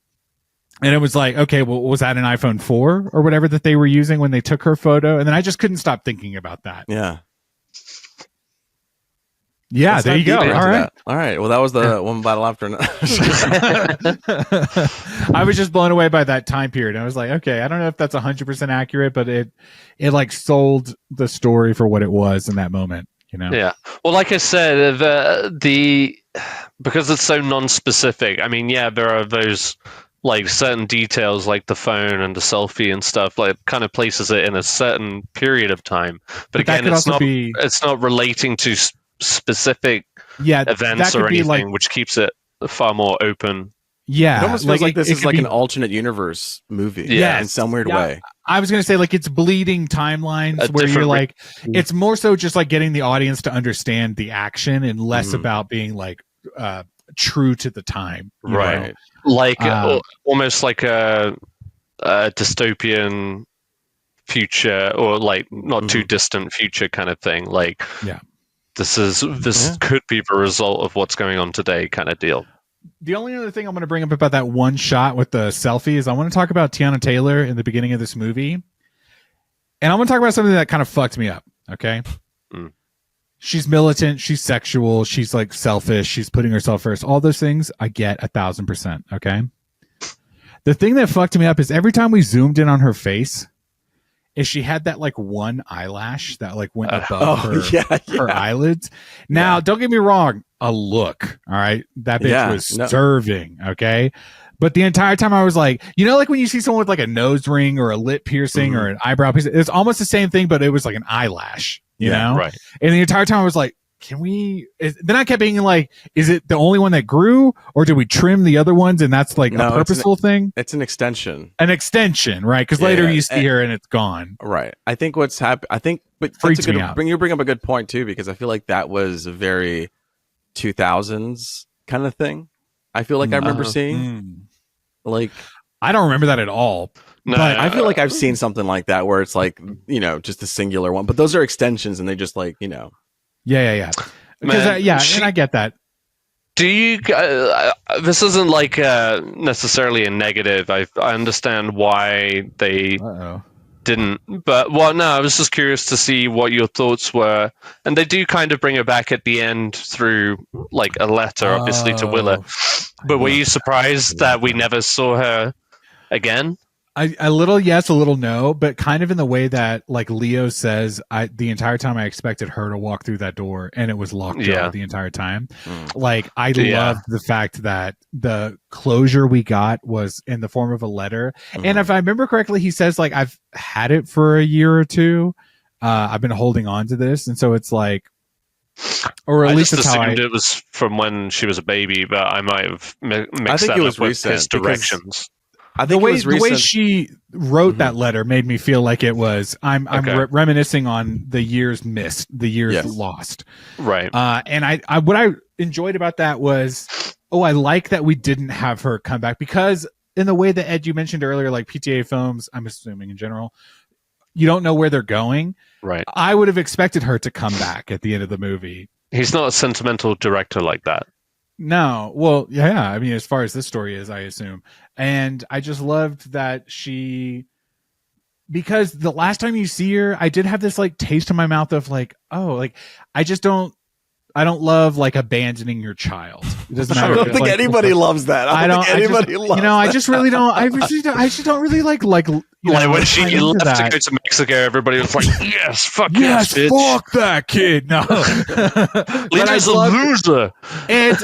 And it was like, okay, well, was that an iPhone 4 or whatever that they were using when they took her photo? And then I just couldn't stop thinking about that.
Yeah.
Yeah, there you go. All right.
All right. Well, that was the one battle after another.
I was just blown away by that time period. I was like, okay, I don't know if that's 100% accurate, but it like sold the story for what it was in that moment, you know?
Yeah. Well, like I said, the because it's so non-specific, I mean, yeah, there are those like certain details like the phone and the selfie and stuff, like kind of places it in a certain period of time. But again, it's not relating to specific events or anything, like, which keeps it far more open.
Yeah,
it almost feels like this is like an alternate universe movie.
Yeah,
in some weird way.
I was going to say like it's bleeding timelines where you're like, it's more so just like getting the audience to understand the action and less about being like true to the time,
right? Know? Like almost like a dystopian future, or like not too distant future kind of thing. Like, this could be the result of what's going on today, kind of deal.
The only other thing I'm going to bring up about that one shot with the selfie is I want to talk about Tiana Taylor in the beginning of this movie. And I want to talk about something that kind of fucked me up. Okay. She's militant. She's sexual. She's like selfish. She's putting herself first. All those things I get 1,000%. Okay. The thing that fucked me up is every time we zoomed in on her face, is she had that like one eyelash that like went above her eyelids. Now, don't get me wrong, a look. All right. That bitch was serving. Okay. But the entire time I was like, you know, like when you see someone with like a nose ring or a lip piercing or an eyebrow piercing, it's almost the same thing, but it was like an eyelash, you know?
Right.
And the entire time I was like, then I kept being like, is it the only one that grew, or did we trim the other ones and that's like a purposeful thing?
It's an extension.
An extension, right? Because later you see her and it's gone.
Right. I think what's happened, but
freaks me out.
You bring up a good point too, because I feel like that was a very 2000s kind of thing. I feel like I remember seeing like,
I don't remember that at all.
No, but I feel like I've seen something like that where it's like, you know, just a singular one, but those are extensions and they just like, you know.
Yeah. Because and I get that.
Do you? This isn't like necessarily a negative. I understand why they didn't, but I was just curious to see what your thoughts were. And they do kind of bring her back at the end through like a letter, obviously to Willa. But were you surprised that we never saw her again?
A little yes, a little no, but kind of in the way that like Leo says, the entire time I expected her to walk through that door and it was locked the entire time. Like I loved the fact that the closure we got was in the form of a letter. And if I remember correctly, he says like, I've had it for a year or two. I've been holding on to this, and so it's like, or at
I
least
just
that's how
assumed it was from when she was a baby, but I might have mixed that up with his directions.
I think
the way she wrote that letter made me feel like it was I'm reminiscing on the years missed, the years lost.
Right.
And I what I enjoyed about that was, I like that we didn't have her come back, because in the way that Ed, you mentioned earlier, like PTA films, I'm assuming in general, you don't know where they're going.
Right.
I would have expected her to come back at the end of the movie.
He's not a sentimental director like that.
No. Well, yeah. I mean, as far as this story is, I assume. And I just loved that because the last time you see her, I did have this like taste in my mouth of like, I don't love like abandoning your child. It doesn't matter.
I don't think anybody loves that. I don't think anybody loves that.
I just really don't. I just don't really like
when she left to go to Mexico, everybody was like, "Yes, fuck yes, bitch.
Fuck that kid." No,
Lena's a loser.
And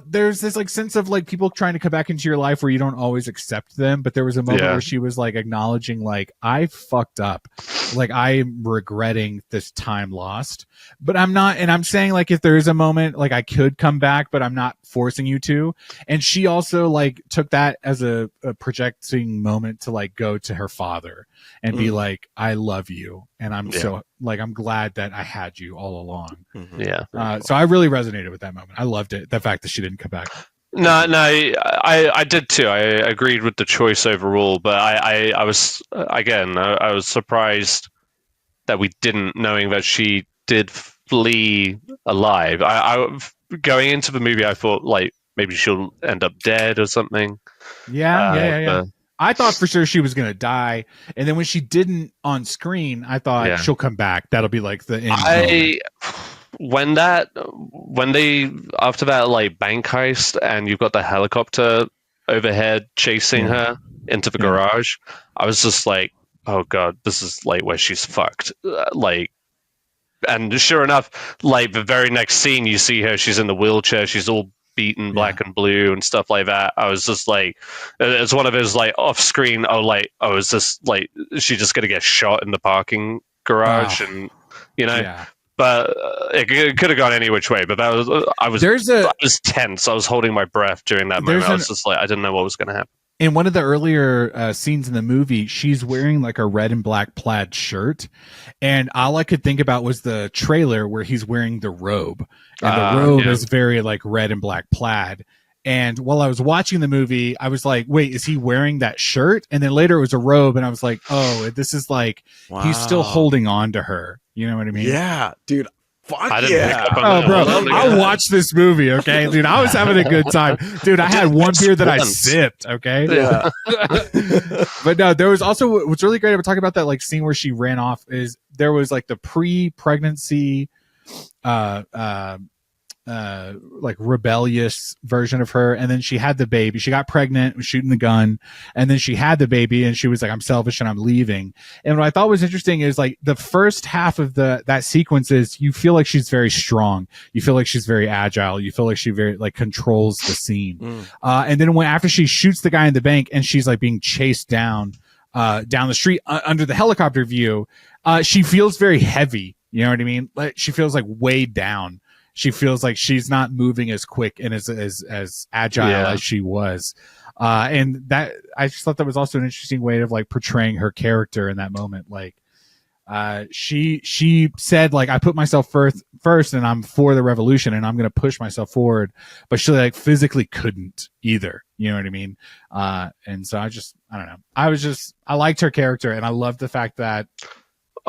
there's this like sense of like people trying to come back into your life where you don't always accept them. But there was a moment where she was like acknowledging, like, I fucked up, like I'm regretting this time lost. But I'm not, and I'm saying like if there is a moment like I could come back, but I'm not forcing you to. And she also like took that as a projecting moment to like go to her father and be like, I love you, and I'm so like I'm glad that I had you all along. So I really resonated with that moment. I loved it, the fact that she didn't come back.
No, I did too. I agreed with the choice overall, but I was I was surprised that we didn't, knowing that she did flee alive. I going into the movie, I thought like maybe she'll end up dead or something.
Yeah. I thought for sure she was gonna die, and then when she didn't on screen, I thought she'll come back. That'll be like the end.
When they after that like bank heist, and you've got the helicopter overhead chasing her into the garage, I was just like, oh god, this is like where she's fucked. And sure enough, like the very next scene, you see her. She's in the wheelchair. She's all beaten, black and blue, and stuff like that. I was just like, it's one of those like off-screen. Is this like is she just gonna get shot in the parking garage? And but it could have gone any which way. But that was I was tense. I was holding my breath during that moment. I was just like, I didn't know what was gonna happen.
In one of the earlier scenes in the movie, she's wearing like a red and black plaid shirt. And all I could think about was the trailer where he's wearing the robe. And the robe is very like red and black plaid. And while I was watching the movie, I was like, wait, is he wearing that shirt? And then later it was a robe. And I was like, oh, this is like, he's still holding on to her. You know what I mean?
Yeah, dude.
Fuck yeah.
I'll watch this movie, okay? Dude, I was having a good time. Dude, I had one beer that I sipped, okay?
Yeah.
But no, there was also, what's really great about talking about that like scene where she ran off is there was like the pre-pregnancy like rebellious version of her, and then she had the baby. She got pregnant, was shooting the gun, and then she had the baby, and she was like, I'm selfish and I'm leaving. And what I thought was interesting is like the first half of that sequence is you feel like she's very strong, you feel like she's very agile, you feel like she very like controls the scene. And then after she shoots the guy in the bank and she's like being chased down the street under the helicopter view, she feels very heavy. You know what I mean? Like she feels like weighed down. She feels like she's not moving as quick and as agile as she was. And that, I just thought that was also an interesting way of like portraying her character in that moment. Like, she said like, I put myself first and I'm for the revolution and I'm going to push myself forward, but she like physically couldn't either. You know what I mean? And so I don't know. I liked her character, and I loved the fact that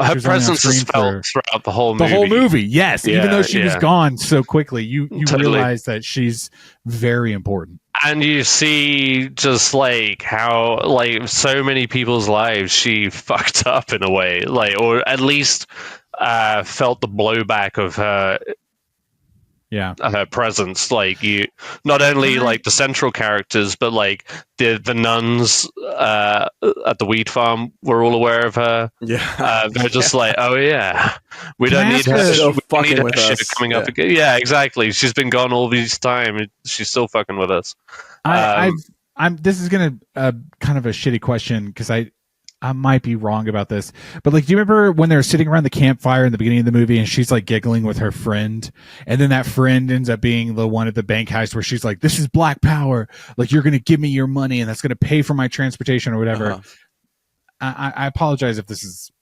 her presence is felt throughout the whole movie.
The whole movie, yes. Yeah, even though she was gone so quickly, you realize that she's very important.
And you see just like how like so many people's lives she fucked up in a way, like, or at least felt the blowback of her. Her presence, like you, not only like the central characters, but like the nuns at the weed farm were all aware of her. They're just like, oh yeah, we don't need her. We need her shit coming up again. Yeah, exactly. She's been gone all this time. She's still fucking with us.
This is gonna kind of a shitty question because I might be wrong about this, but like, do you remember when they're sitting around the campfire in the beginning of the movie and she's like giggling with her friend, and then that friend ends up being the one at the bank heist where she's like, "This is black power. Like, you're going to give me your money and that's going to pay for my transportation or whatever."
Uh-huh.
I apologize if this is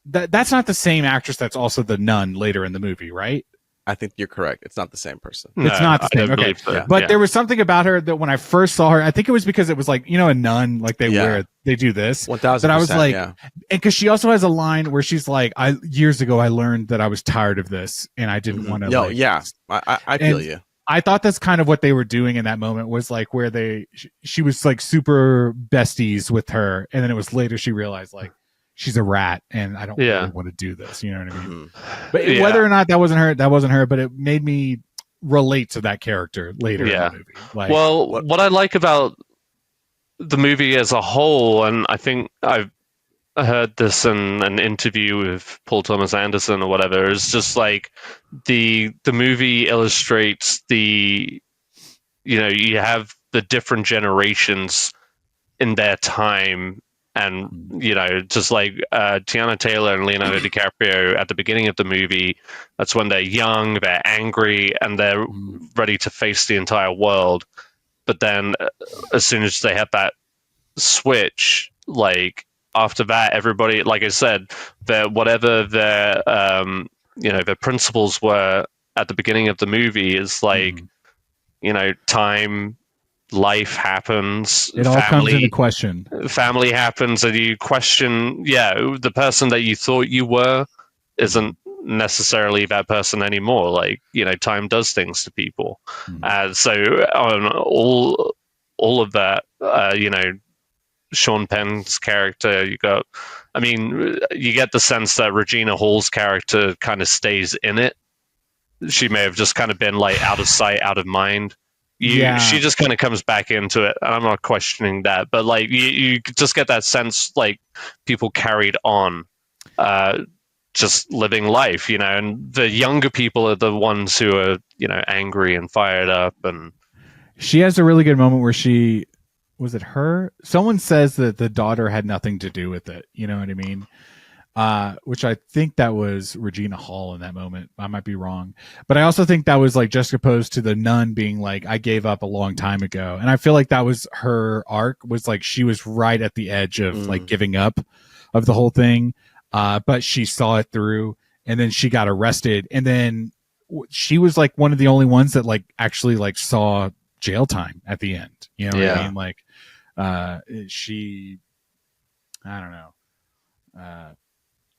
that's not the same actress that's also the nun later in the movie, right?
I think you're correct. It's not the same person.
No,
It's not the same. Okay.
So.
Yeah.
But there was something about her that when I first saw her, I think it was because it was like, a nun, like they do this.
1,000%.
But I was like,
yeah.
and because she also has a line where she's like, years ago, I learned that I was tired of this and I didn't want to.
No, yeah. I feel you.
I thought that's kind of what they were doing in that moment, was like where she was like super besties with her. And then it was later she realized like, she's a rat and I don't really want to do this. You know what I mean? But whether or not that wasn't her, but it made me relate to that character later in the movie. Like,
well, what I like about the movie as a whole, and I think I've heard this in an interview with Paul Thomas Anderson or whatever, is just like the movie illustrates you have the different generations in their time. And, just like Tiana Taylor and Leonardo DiCaprio at the beginning of the movie, that's when they're young, they're angry, and they're ready to face the entire world. But then as soon as they have that switch, like after that, everybody, like I said, whatever their principles were at the beginning of the movie is like, time, life happens.
It all comes into question.
Family happens, and you question, the person that you thought you were isn't necessarily that person anymore. Like, time does things to people. So on all of that, Sean Penn's character, you get the sense that Regina Hall's character kind of stays in it. She may have just kind of been like out of sight, out of mind. She just kind of comes back into it, and I'm not questioning that, but like you just get that sense like people carried on, just living life, and the younger people are the ones who are angry and fired up. And
she has a really good moment where someone says that the daughter had nothing to do with it, you know what I mean? Which I think that was Regina Hall in that moment. I might be wrong, but I also think that was like juxtaposed to the nun being like, I gave up a long time ago. And I feel like that was her arc, was like, she was right at the edge of like giving up of the whole thing. But she saw it through, and then she got arrested. And then she was like one of the only ones that like actually like saw jail time at the end. You know what I mean? Like, I don't know.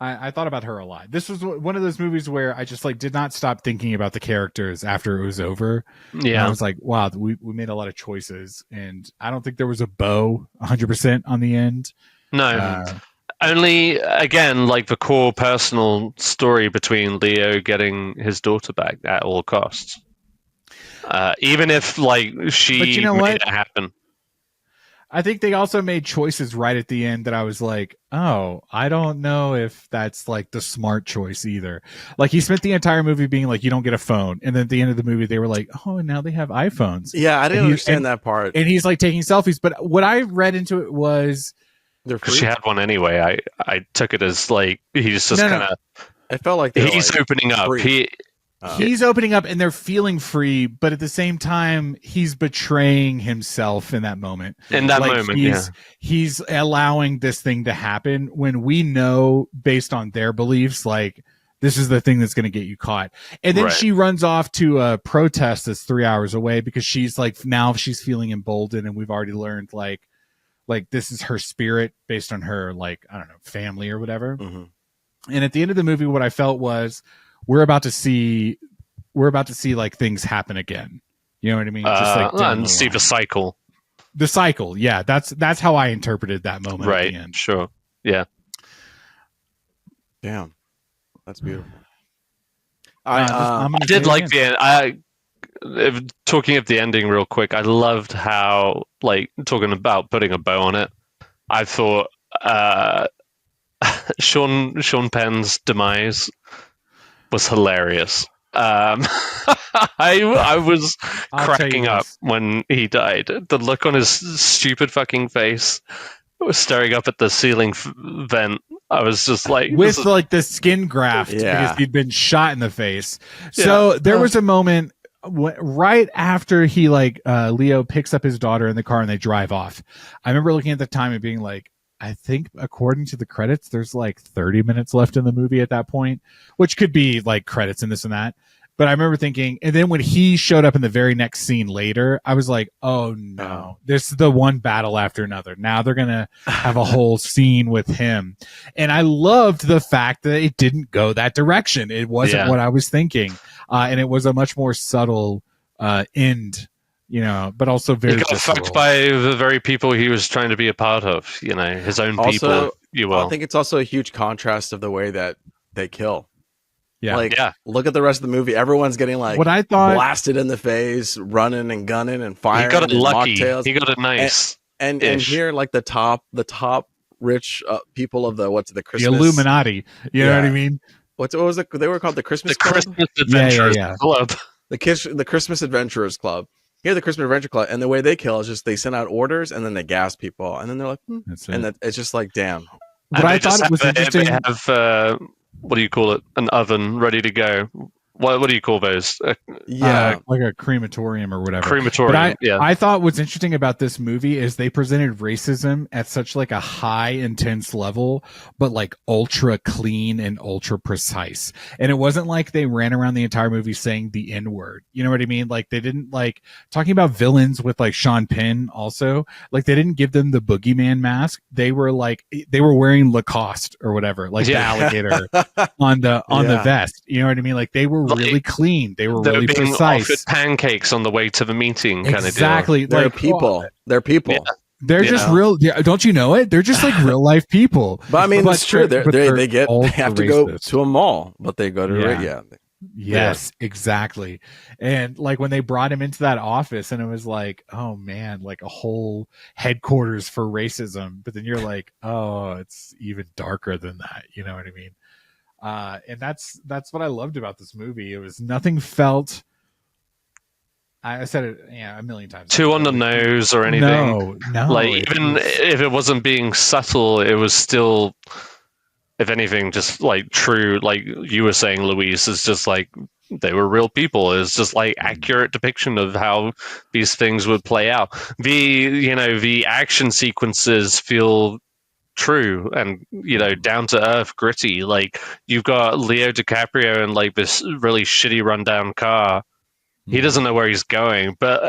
I thought about her a lot. This was one of those movies where I just like did not stop thinking about the characters after it was over. Yeah, and I was like, wow, we made a lot of choices, and I don't think there was a bow 100% on the end.
No, only again like the core personal story between Leo getting his daughter back at all costs. Even if like she made it happen.
I think they also made choices right at the end that I was like, oh, I don't know if that's like the smart choice either. Like, he spent the entire movie being like, you don't get a phone. And then at the end of the movie, they were like, oh, and now they have iPhones.
Yeah, I didn't understand that part.
And he's like taking selfies. But what I read into it was...
She had one anyway. I took it as like, he's just kind of...
It felt like
he's like opening up.
He's opening up and they're feeling free, but at the same time, he's betraying himself in that moment.
In that moment,
he's allowing this thing to happen when we know, based on their beliefs, like, this is the thing that's going to get you caught. And then she runs off to a protest that's 3 hours away because she's like, now she's feeling emboldened, and we've already learned like this is her spirit based on her, like, I don't know, family or whatever. Mm-hmm. And at the end of the movie, what I felt was, we're about to see like things happen again. You know what I mean? Just like
and see the cycle.
The cycle, yeah. That's how I interpreted that moment.
Right.
At the end.
Sure. Yeah.
Damn, that's beautiful.
I did like the end. Talking of the ending real quick, I loved how, like, talking about putting a bow on it, I thought Sean Penn's demise was hilarious. I was cracking up when he died. The look on his stupid fucking face, was staring up at the ceiling vent. I was just like,
with like the skin graft because he'd been shot in the face.
Yeah.
So there was a moment right after he Leo picks up his daughter in the car and they drive off. I remember looking at the time and being like, I think according to the credits, there's like 30 minutes left in the movie at that point, which could be like credits and this and that. But I remember thinking, and then when he showed up in the very next scene later, I was like, oh no, this is the one battle after another. Now they're going to have a whole scene with him. And I loved the fact that it didn't go that direction. It wasn't what I was thinking. And it was a much more subtle end, but also very
he got fucked by the very people he was trying to be a part of, his own people.
I think it's also a huge contrast of the way that they kill.
Yeah.
Look at the rest of the movie. Everyone's getting
what I thought
blasted in the face, running and gunning and firing.
He got it lucky.
Mocktails.
He got it nice.
And here, like the top rich people of the Christmas,
the Illuminati. You know what I mean?
What was it? They were called the Christmas Club?
Christmas Adventurers Club.
The Christmas Adventurers Club. Here, the Christmas Adventure Club, and the way they kill is just they send out orders and then they gas people, and then they're like, it's just like, damn.
But I thought it was interesting.
They have what do you call it? An oven ready to go. What do you call those?
Like a crematorium or whatever.
Crematorium.
But I thought what's interesting about this movie is they presented racism at such like a high intense level, but like ultra clean and ultra precise. And it wasn't like they ran around the entire movie saying the N-word. You know what I mean? Like they didn't like talking about villains with like Sean Penn also. Like they didn't give them the boogeyman mask. They were wearing Lacoste or whatever, like the alligator on the vest. You know what I mean? Like they were really clean. They were really precise.
Offered pancakes on the way to the meeting, kind of deal.
Exactly.
They're people. They're people. Yeah.
They're just real. Don't you know it? They're just like real life people.
But I mean, it's true. They have to go to a mall, but they go to
Yes, exactly. And like when they brought him into that office, and it was like, oh man, like a whole headquarters for racism. But then you're like, oh, it's even darker than that. You know what I mean? And that's what I loved about this movie. It was nothing felt. I said it a million times.
Too on the nose or anything.
No.
Like even if it wasn't being subtle, it was still, if anything, just like true. Like you were saying, Louise, is just like they were real people. It's just like accurate depiction of how these things would play out. The action sequences feel true and down to earth, gritty. Like you've got Leo DiCaprio in like this really shitty rundown car. He doesn't know where he's going,
that's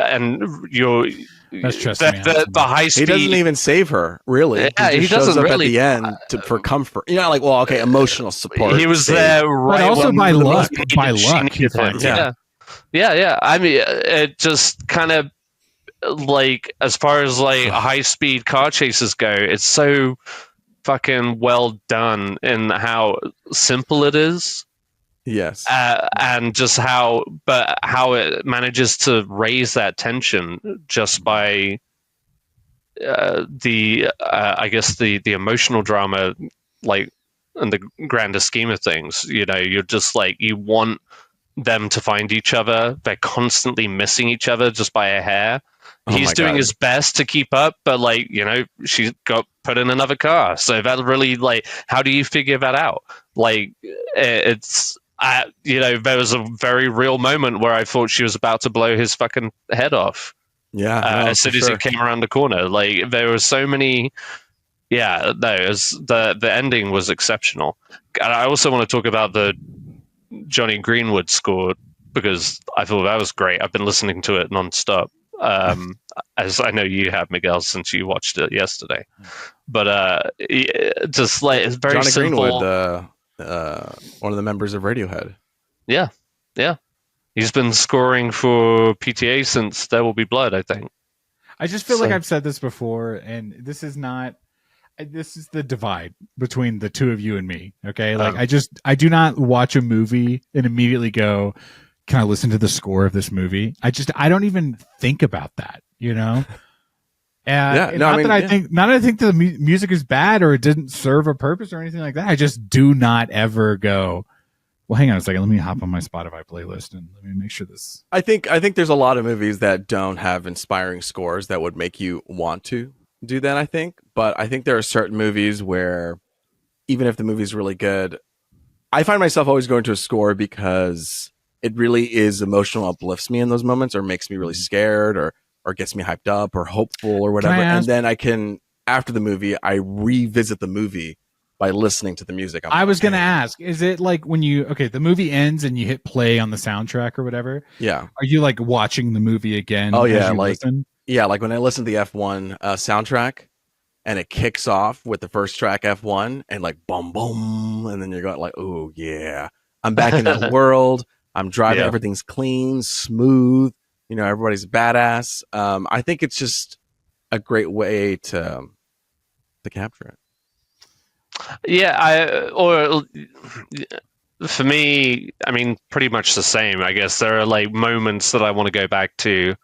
just
the high speed.
He doesn't even save her, really.
Yeah,
he
doesn't
shows up
really
at the end for comfort. Emotional support.
He was there right,
but also by luck. By luck,
yeah. I mean, it just kind of like as far as like high speed car chases go, it's so fucking well done in how simple it is.
Yes.
And just how it manages to raise that tension just by the emotional drama, like in the grander scheme of things. You're just like, you want them to find each other. They're constantly missing each other just by a hair. He's doing his best to keep up, but she's got put in another car. So that really, how do you figure that out? There was a very real moment where I thought she was about to blow his fucking head off.
Yeah.
As soon as he came around the corner, there were so many. Yeah, no, the ending was exceptional. And I also want to talk about the Johnny Greenwood score because I thought that was great. I've been listening to it nonstop. As I know you have, Miguel, since you watched it yesterday. But just it's very
Johnny
simple.
Greenwood, one of the members of Radiohead.
Yeah. He's been scoring for PTA since There Will Be Blood, I think.
I just feel like I've said this before, and this is the divide between the two of you and me. Okay. I do not watch a movie and immediately go, can I listen to the score of this movie? I don't even think about that, Not that I think the music is bad or it didn't serve a purpose or anything like that. I just do not ever go, well, hang on a second. Let me hop on my Spotify playlist and let me make sure this.
I think there's a lot of movies that don't have inspiring scores that would make you want to do that, I think. But I think there are certain movies where, even if the movie's really good, I find myself always going to a score because it really is emotional, uplifts me in those moments, or makes me really scared, or gets me hyped up, or hopeful, or whatever. And then I can, after the movie, I revisit the movie by listening to the music.
I was going to ask, is it like when the movie ends and you hit play on the soundtrack or whatever?
Yeah.
Are you like watching the movie again?
Oh, yeah.
Listen?
Yeah, like when I listen to the F1 soundtrack and it kicks off with the first track F1 and like boom, boom. And then you're going like, oh, yeah, I'm back in that world. I'm driving. Everything's clean, smooth. Everybody's badass. I think it's just a great way to capture it.
Yeah, for me, I mean, pretty much the same. I guess there are like moments that I want to go back to.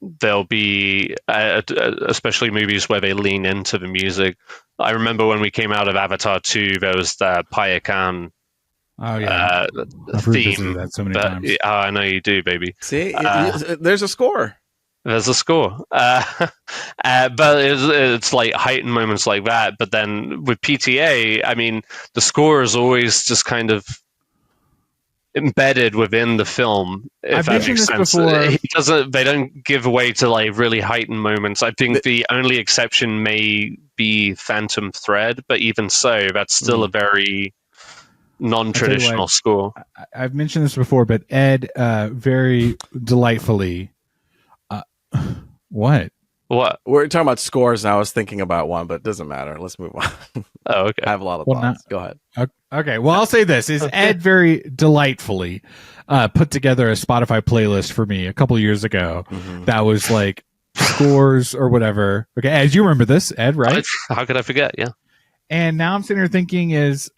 There'll be, especially movies where they lean into the music. I remember when we came out of Avatar 2, there was the Paya Khan
I've
theme.
That so many times.
I know you do, baby.
See, there's a score.
There's a score. But it's like heightened moments like that. But then with PTA, I mean, the score is always just kind of embedded within the film, if that makes sense. They don't give way to like really heightened moments. I think the only exception may be Phantom Thread, but even so, that's still a very non-traditional score.
I've mentioned this before, but Ed very delightfully what
we're talking about scores, and I was thinking about one, but it doesn't matter. Let's move on.
Oh, okay.
I have a lot of thoughts. Go ahead.
Okay, well, I'll say this is Ed very delightfully put together a Spotify playlist for me a couple years ago that was like scores or whatever. Okay, Ed, you remember this, Ed, right?
How could I forget? Yeah.
And now I'm sitting here thinking is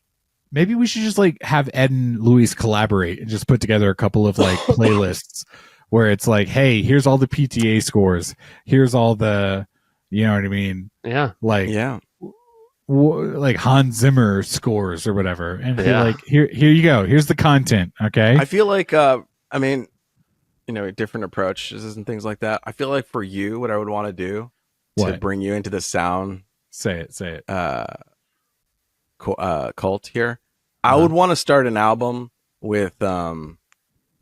maybe we should just like have Ed and Luis collaborate and just put together a couple of like playlists where it's like, hey, here's all the PTA scores. Here's all the, you know what I mean?
Yeah.
Like, like Hans Zimmer scores or whatever. And like, here you go. Here's the content. Okay.
I feel like, different approaches and things like that. I feel like for you, what I would want to do to bring you into the sound.
Say it.
Cult here. I would want to start an album with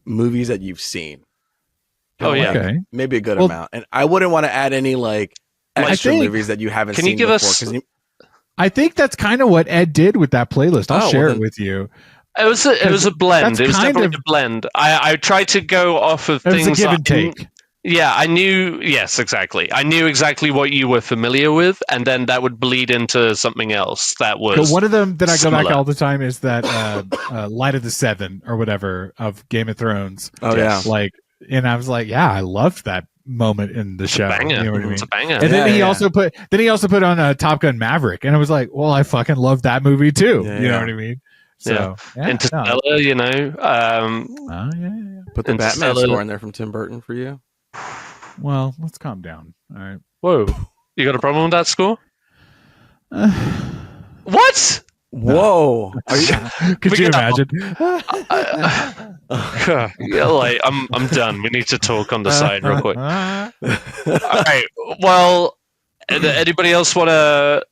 movies that you've seen.
Okay.
Maybe a good amount. And I wouldn't want to add any like extra movies that you haven't seen before.
I think that's kind of what Ed did with that playlist. I'll share it with you.
It was a blend. It was definitely a blend. I tried to go off of things.
It was a give and take.
Yeah, I knew. Yes, exactly. I knew exactly what you were familiar with, and then that would bleed into something else that was.
So one of them that I go back all the time is that Light of the Seven or whatever of Game of Thrones.
Oh yeah,
like, and I was like, yeah, I loved that moment in the show.
Banger.
You know what I mean?
It's a banger.
And then he also put on Top Gun Maverick, and I was like, well, I fucking love that movie too. You know what I mean? So
Interstellar,
Put the Batman score in there from Tim Burton for you.
Well, let's calm down. All right.
Whoa, you got a problem with that score? What?
Whoa!
Could you imagine?
Yeah, like I'm done. We need to talk on the side real quick. All right. Well, anybody else want to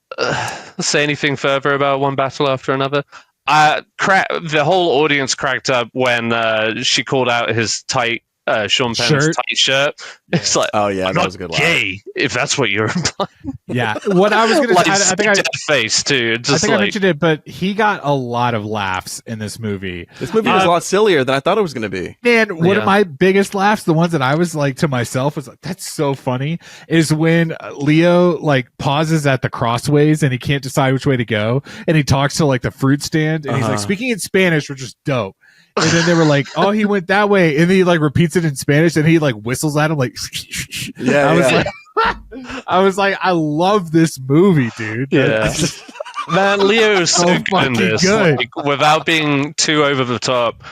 say anything further about One Battle After Another? The whole audience cracked up when she called out his tight Sean Penn's tight shirt. It's like,
oh yeah, that was a good line.
Gay, if that's what you're implying.
Yeah, what I was going to
like,
say, I think
face too.
I think I mentioned it, but he got a lot of laughs in this movie.
This movie was a lot sillier than I thought it was going to be.
And one of my biggest laughs, the ones that I was like to myself, was like, "That's so funny," is when Leo like pauses at the crossways and he can't decide which way to go, and he talks to like the fruit stand, and he's like speaking in Spanish, which is dope. And then they were like, "Oh, he went that way," and then he like repeats it in Spanish, and he like whistles at him like, I was like, I love this movie, dude.
Yeah, man, Leo's so good in this, like, without being too over the top.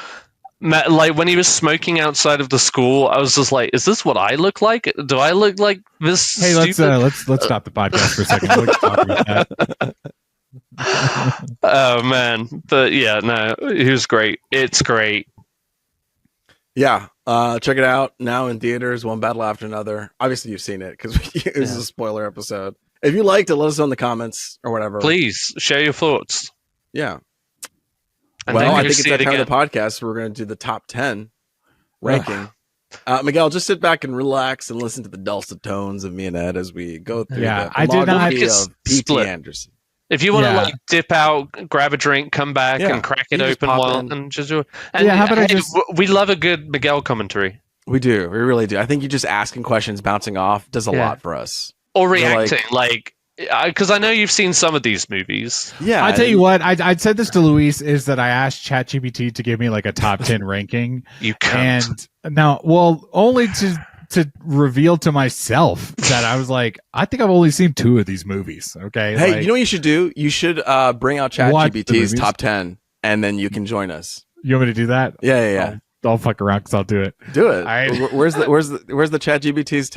Like when he was smoking outside of the school, I was just like, "Is this what I look like? Do I look like this?"
Hey, let's stop the podcast for a second. Let's talk about that.
Oh man, but yeah, no, he was great. It's great.
Yeah, Check it out now in theaters. One battle after another. Obviously, you've seen it because it was a spoiler episode. If you liked it, let us know in the comments or whatever.
Please share your thoughts.
Yeah.
And
well, I think it's that time of the podcast. We're going to do the top 10 ranking. Miguel, just sit back and relax and listen to the dulcet tones of me and Ed as we go through the filmography of P.T. Anderson.
If you want to like dip out, grab a drink, come back and crack it open and just do it. And
how about
we love a good Miguel commentary.
We do. We really do. I think you just asking questions, bouncing off does a lot for us.
Or reacting, because I know you've seen some of these movies.
Yeah.
I tell you what, I said this to Luis, is that I asked ChatGPT to give me like a top 10 ranking.
You can't.
And now, only to reveal to myself that I was like, I think I've only seen 2 of these movies. Okay.
Hey, you know what you should do? You should bring out ChatGPT's top 10 and then you can join us.
You want me to do that?
Yeah.
I'll fuck around because I'll do it.
Do it.
All right.
Where's the ChatGPT's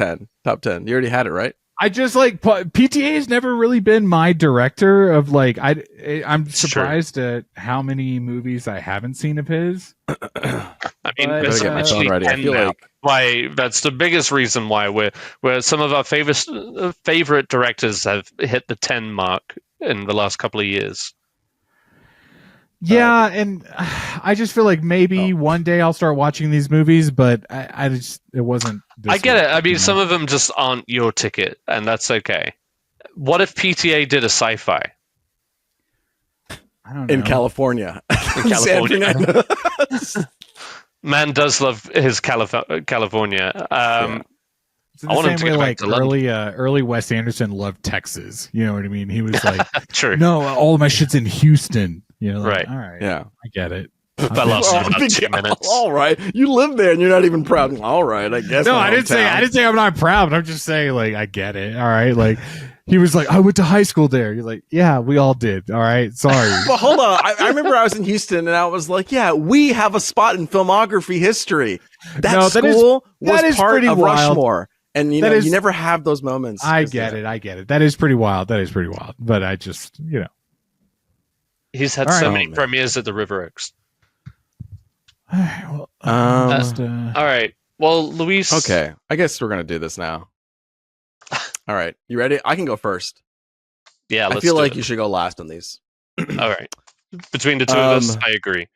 top 10? You already had it, right?
I just PTA has never really been my director of I'm surprised at how many movies I haven't seen of his.
I mean, there's actually 10 now. Why that's the biggest reason why we're some of our favorite directors have hit the 10 mark in the last couple of years.
Yeah, and I just feel like maybe one day I'll start watching these movies, but it wasn't.
I get it. I mean, some of them just aren't your ticket, and that's okay. What if PTA did a sci-fi?
I don't know.
In California.
Man does love his California. I want him to get back to
early Wes Anderson loved Texas. You know what I mean? He was like,
true.
No, all of my shit's in Houston. You know,
right?
All right.
Yeah,
I get it.
That lasted about 2 minutes.
All right, you live there and you're not even proud. All right, I guess.
No, I didn't say I'm not proud. I'm just saying, I get it. All right, he was like, I went to high school there. You're like, yeah, we all did. All right, sorry.
Well, hold on. I remember I was in Houston and I was like, yeah, we have a spot in filmography history. That school was part of Rushmore. And you never have those moments.
I get it. That is pretty wild. But I just,
he's had so many premieres at the River Oaks.
All right. Well,
all right. Well, Luis.
Okay. I guess we're going to do this now. All right. You ready? I can go first.
Yeah.
I feel like you should go last on these.
All right. Between the two of us, I agree.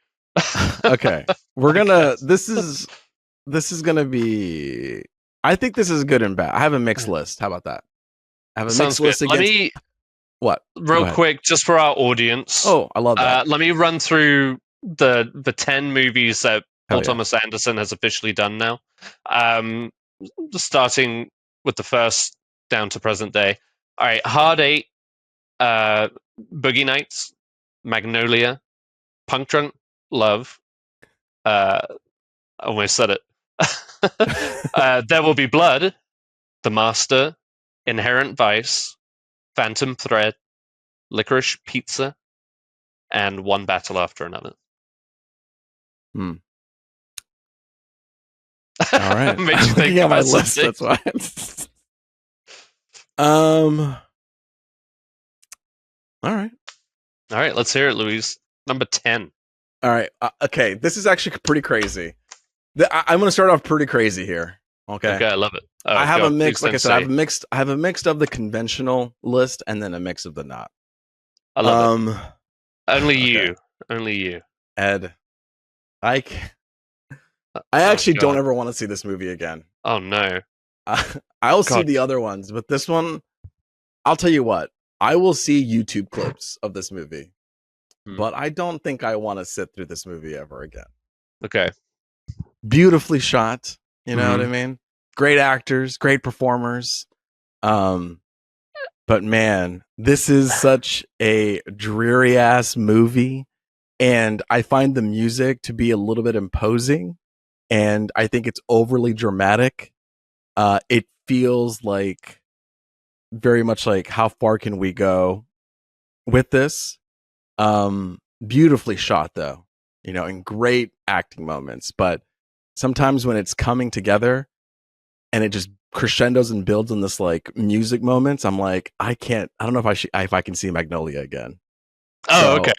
Okay. We're going to, this is going to be, I think this is good and bad. I have a mixed list. How about that? I have a mixed list against...
Let me...
What?
Real quick, just for our audience.
Oh, I love that.
Let me run through the 10 movies that Paul Thomas Anderson has officially done now. Starting with the first down to present day. All right, Hard 8, Boogie Nights, Magnolia, Punk Drunk Love. I almost said it. There Will Be Blood, The Master, Inherent Vice, Phantom Thread, Licorice Pizza, and One Battle After Another.
All right.
Made you think
my list. That's why. All right.
Let's hear it, Luis. Number 10.
All right. Okay. This is actually pretty crazy. I'm going to start off pretty crazy here. Okay.
I love it.
I have a mix. Like I said, I have a mix of the conventional list and then a mix of the not.
I love it. Only you, Ed.
I actually don't ever want to see this movie again.
Oh no.
I'll see the other ones, but this one, I'll tell you what. I will see YouTube clips of this movie, but I don't think I want to sit through this movie ever again.
Okay.
Beautifully shot. You know what I mean? Great actors, great performers. But man, this is such a dreary ass movie. And I find the music to be a little bit imposing. And I think it's overly dramatic. It feels like very much like, how far can we go with this? Beautifully shot though, and great acting moments. But sometimes when it's coming together and it just crescendos and builds in this like music moments, I'm like, I don't know if I can see Magnolia again.
Oh, okay.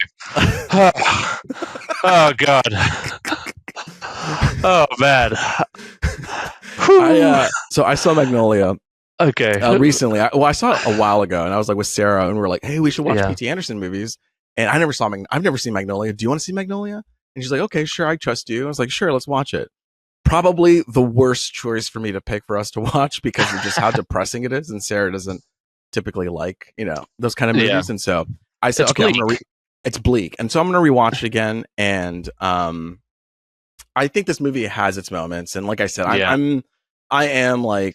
Oh God. Oh man.
So I saw Magnolia.
Okay.
Recently, I saw it a while ago, and I was like with Sarah, and we were like, "Hey, we should watch P.T. Anderson movies." And I've never seen Magnolia. Do you want to see Magnolia? And she's like, "Okay, sure, I trust you." I was like, "Sure, let's watch it." Probably the worst choice for me to pick for us to watch because of just how depressing it is, and Sarah doesn't typically like those kind of movies, and so I said, "Okay, it's bleak," and so I'm gonna rewatch it again, and I think this movie has its moments, and like I said, I am like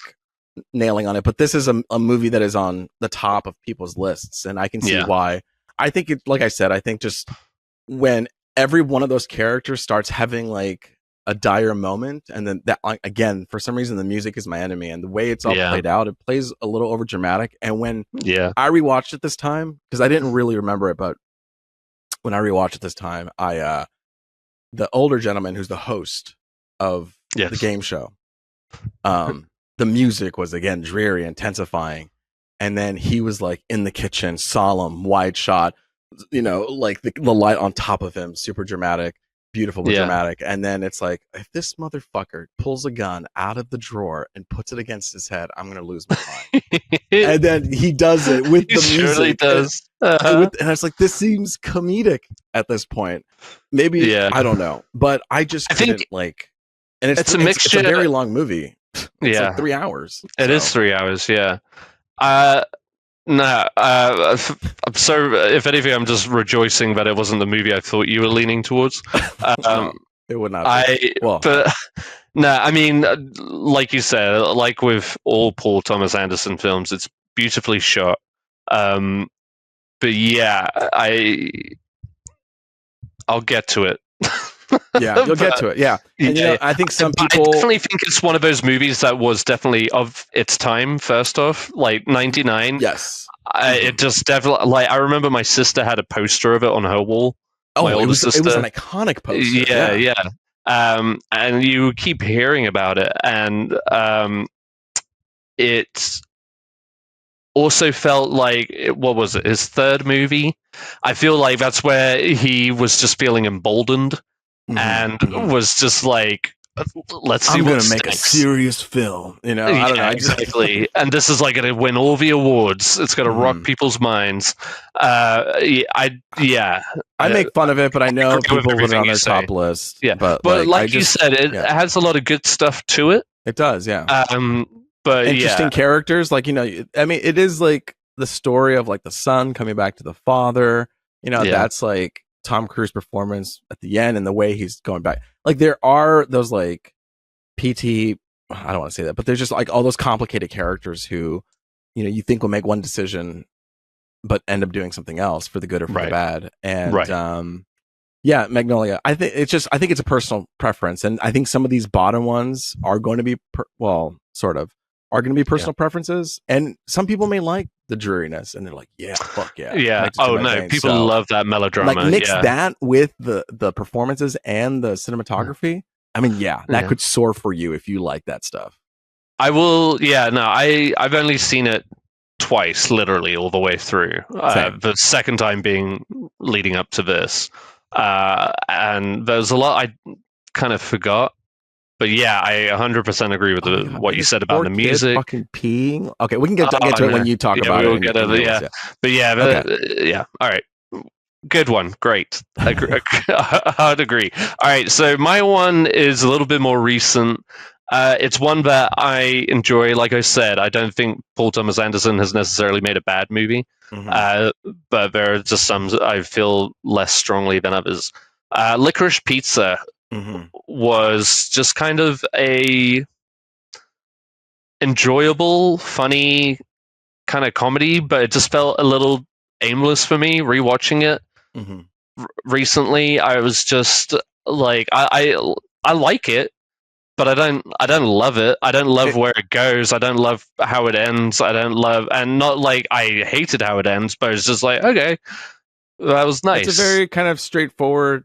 nailing on it, but this is a movie that is on the top of people's lists, and I can see why. I think it, like I said, I think just when every one of those characters starts having like a dire moment, and then that, like, again, for some reason the music is my enemy, and the way it's all played out, it plays a little over dramatic. And when I rewatched it this time, because I didn't really remember it, but when I rewatched it this time, the older gentleman who's the host of the game show, the music was again dreary, intensifying, and then he was like in the kitchen, solemn, wide shot, like the light on top of him, super dramatic, beautiful but dramatic. And then it's like, if this motherfucker pulls a gun out of the drawer and puts it against his head, I'm gonna lose my mind. And then he does it with the music.
Surely does.
And it's like, this seems comedic at this point. Maybe I don't know, but I couldn't like. And it's a mixture. It's a very long movie. It's like 3 hours.
It is 3 hours. Yeah. I'm so. If anything, I'm just rejoicing that it wasn't the movie I thought you were leaning towards.
No, it would not be.
I mean, like you said, like with all Paul Thomas Anderson films, it's beautifully shot. But yeah, I'll get to it.
Yeah, you'll get to it. Yeah, and, I think some people.
I definitely think it's one of those movies that was definitely of its time. First off, like '99.
Yes,
it just definitely. Like, I remember my sister had a poster of it on her wall.
Oh, it was an iconic poster.
Yeah. And you keep hearing about it, and it also felt like, what was it? His third movie. I feel like that's where he was just feeling emboldened. And was just like, let's see. I'm going to
make a serious film, I don't know.
Exactly. And this is like going to win all the awards. It's going to rock people's minds. I
make fun of it, but I know people put it on their top list.
Yeah, but like you said, it has a lot of good stuff to it.
It does, yeah.
But
interesting characters, like I mean, it is like the story of like the son coming back to the father. That's like Tom Cruise performance at the end, and the way he's going back. Like, there are those like PT, I don't want to say that, but there's just like all those complicated characters who, you think will make one decision, but end up doing something else for the good or for the bad. And Magnolia. I think it's a personal preference, and I think some of these bottom ones are going to be are going to be personal preferences, and some people may like the dreariness, and they're like, fuck yeah.
Oh no, people love that melodrama.
Like, mix that with the performances and the cinematography. I mean, that could soar for you if you like that stuff.
I will. I've only seen it twice, literally all the way through. The second time being leading up to this, and there's a lot I kind of forgot. But yeah, I 100% agree with what you said about the music.
Fucking peeing. Okay, we can get to it when you talk about it.
We'll get it. But all right. Good one. Great. I'd agree. All right, so my one is a little bit more recent. It's one that I enjoy. Like I said, I don't think Paul Thomas Anderson has necessarily made a bad movie, but there are just some I feel less strongly than others. Licorice Pizza was just kind of a enjoyable, funny kind of comedy, but it just felt a little aimless for me rewatching it recently. I was just like, I like it, but I don't love it. I don't love where it goes. I don't love how it ends. And not like I hated how it ends, but it's just like, okay, that was nice.
It's a very kind of straightforward,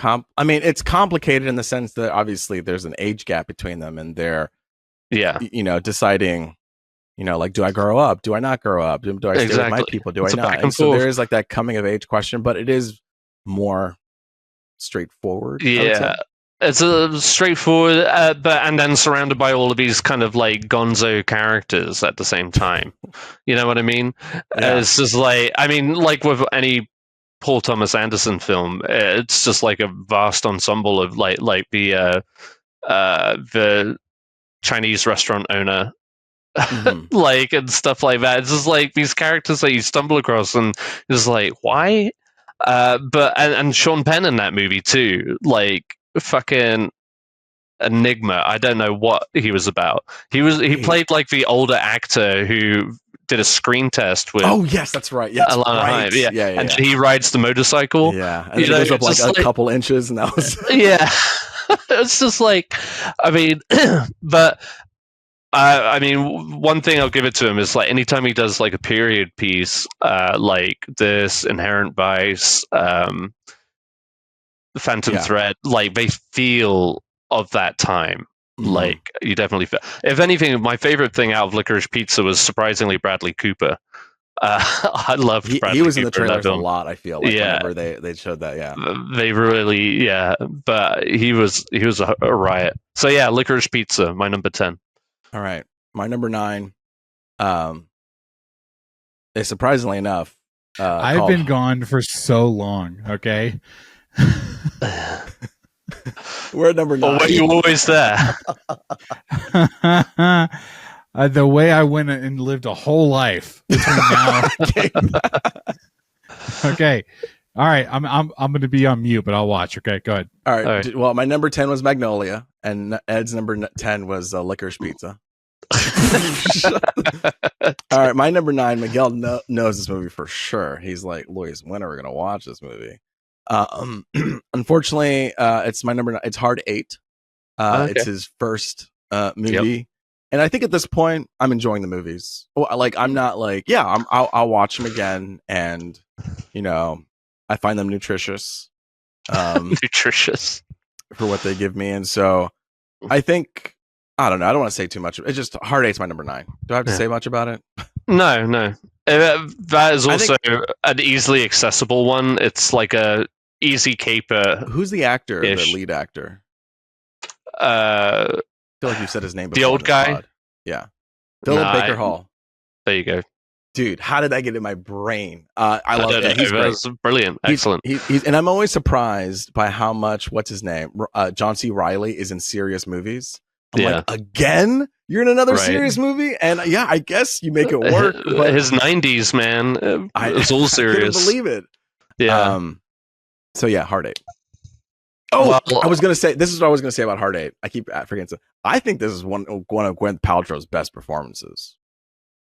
I mean, it's complicated in the sense that obviously there's an age gap between them, and they're, deciding, like, do I grow up? Do I not grow up? Do I stay with my people? Do I not? And so there is like that coming of age question, but it is more straightforward.
Yeah. It's a straightforward, and then surrounded by all of these kind of like gonzo characters at the same time. You know what I mean?
Yeah.
It's just like, I mean, like with any Paul Thomas Anderson film, it's just like a vast ensemble of like the Chinese restaurant owner, like, and stuff like that. It's just like these characters that you stumble across, and it's like, why? But and Sean Penn in that movie too, like fucking enigma. I don't know what he was about. He played like the older actor who did a screen test with.
Oh yes, that's right. Yes,
Alana
right.
Hyde. Yeah, and he rides the motorcycle.
Yeah, and it goes up like a couple inches, and that was
yeah. It's just like, I mean, but I mean, one thing I'll give it to him is like anytime he does like a period piece, like this, Inherent Vice, Phantom Thread, like they feel of that time. Like you definitely feel. If anything, my favorite thing out of Licorice Pizza was surprisingly Bradley Cooper. I loved Bradley
he was
Cooper
in the trailers a lot. I feel like whenever they showed that,
they really, but he was a riot. So yeah, Licorice Pizza, my number 10.
All right, my number 9. Is surprisingly enough,
I've been gone for so long. Okay.
We're at number 9.
Were you always there?
The way I went and lived a whole life between now. Okay. All right. I'm going to be on mute, but I'll watch. Okay. Go ahead.
All right. Well, my number 10 was Magnolia, and Ed's number 10 was Licorice Pizza. All right. My number 9, Miguel knows this movie for sure. He's like, Luis, when are we going to watch this movie? Unfortunately, it's my number 9. It's Hard 8. It's his first movie. Yep. And I think at this point, I'm enjoying the movies. Like, I'm not like, I'll watch them again, and I find them nutritious.
Nutritious
for what they give me, and so I think I don't know. I don't want to say too much. It's just Hard 8's my number 9. Do I have to say much about it?
No. That is also an easily accessible one. It's like a easy caper.
Who's the actor? The lead actor? I feel like you said his name before.
The old guy?
Pod. Yeah. Philip Baker Hall.
There you go.
Dude, how did that get in my brain? I love it.
He's great. Brilliant. Excellent.
He's, and I'm always surprised by how much, what's his name? John C. Reilly is in serious movies. I'm like, again? You're in another serious movie? And I guess you make it work. But
his 90s, man. It's all serious.
I couldn't believe it.
Yeah.
So yeah, Hard 8. Oh, well, I was gonna say this is what I was gonna say about Hard 8. I keep forgetting. I think this is one of Gwyneth Paltrow's best performances.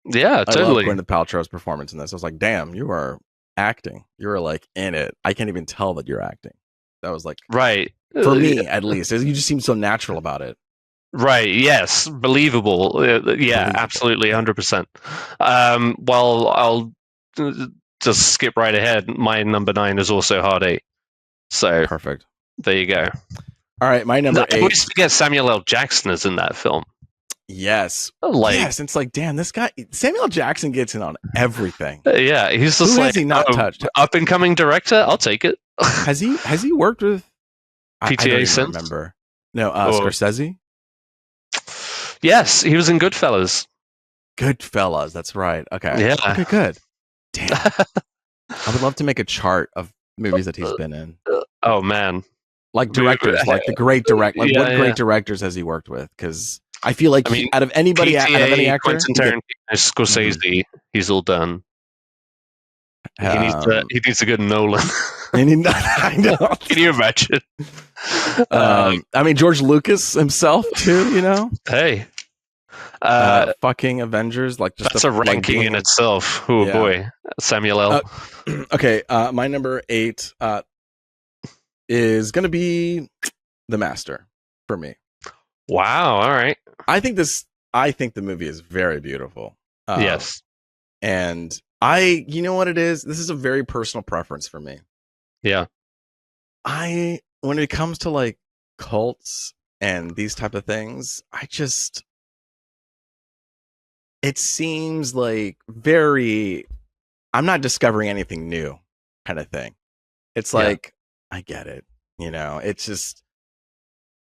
Yeah, totally.
I love Gwyneth Paltrow's performance in this. I was like, damn, you are acting. You are like in it. I can't even tell that you're acting. That was like
right
for me at least. You just seem so natural about it.
Right. Yes. Believable. Yeah. Absolutely. 100%. Well, I'll just skip right ahead. My number 9 is also Hard 8. So
perfect.
There you go.
All right, my number 8.
I always forget Samuel L. Jackson is in that film.
Yes. It's like, damn, this guy Samuel L. Jackson gets in on everything.
Yeah, he's just
has he not touched?
Up and coming director. I'll take it.
Has he worked with
PTA since?
Remember? No, Scorsese.
Yes, he was in Goodfellas.
Goodfellas, that's right. Okay.
Yeah.
Okay, good. Damn. I would love to make a chart of movies that he's been in.
Oh man.
Like directors, like the great what great directors has he worked with? Because I feel like out of anybody,
PTA,
out of any actor,
Quentin Tarantino, Scorsese, he's all done. He needs a good Nolan.
I know.
Can you imagine?
George Lucas himself too.
Hey,
fucking Avengers, like just
that's a ranking in itself. Oh boy, Samuel L.
Okay, my number 8 is going to be The Master for me.
Wow. All right.
I think the movie is very beautiful.
Yes.
And you know what it is? This is a very personal preference for me.
Yeah.
When it comes to like cults and these type of things, it seems like I'm not discovering anything new kind of thing. It's like, I get it. It's just,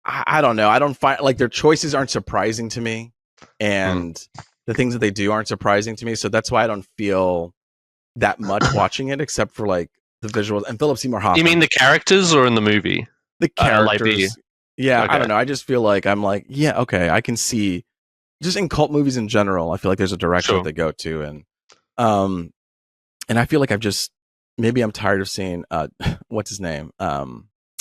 I don't know. I don't find like their choices aren't surprising to me, and the things that they do aren't surprising to me. So that's why I don't feel that much watching it, except for like the visuals and Philip Seymour Hoffman.
You mean the characters or in the movie?
The characters. Yeah, okay. I don't know. I just feel like I'm like, yeah, okay, I can see. Just in cult movies in general, I feel like there's a direction that they go to, and I feel like maybe I'm tired of seeing what's his name,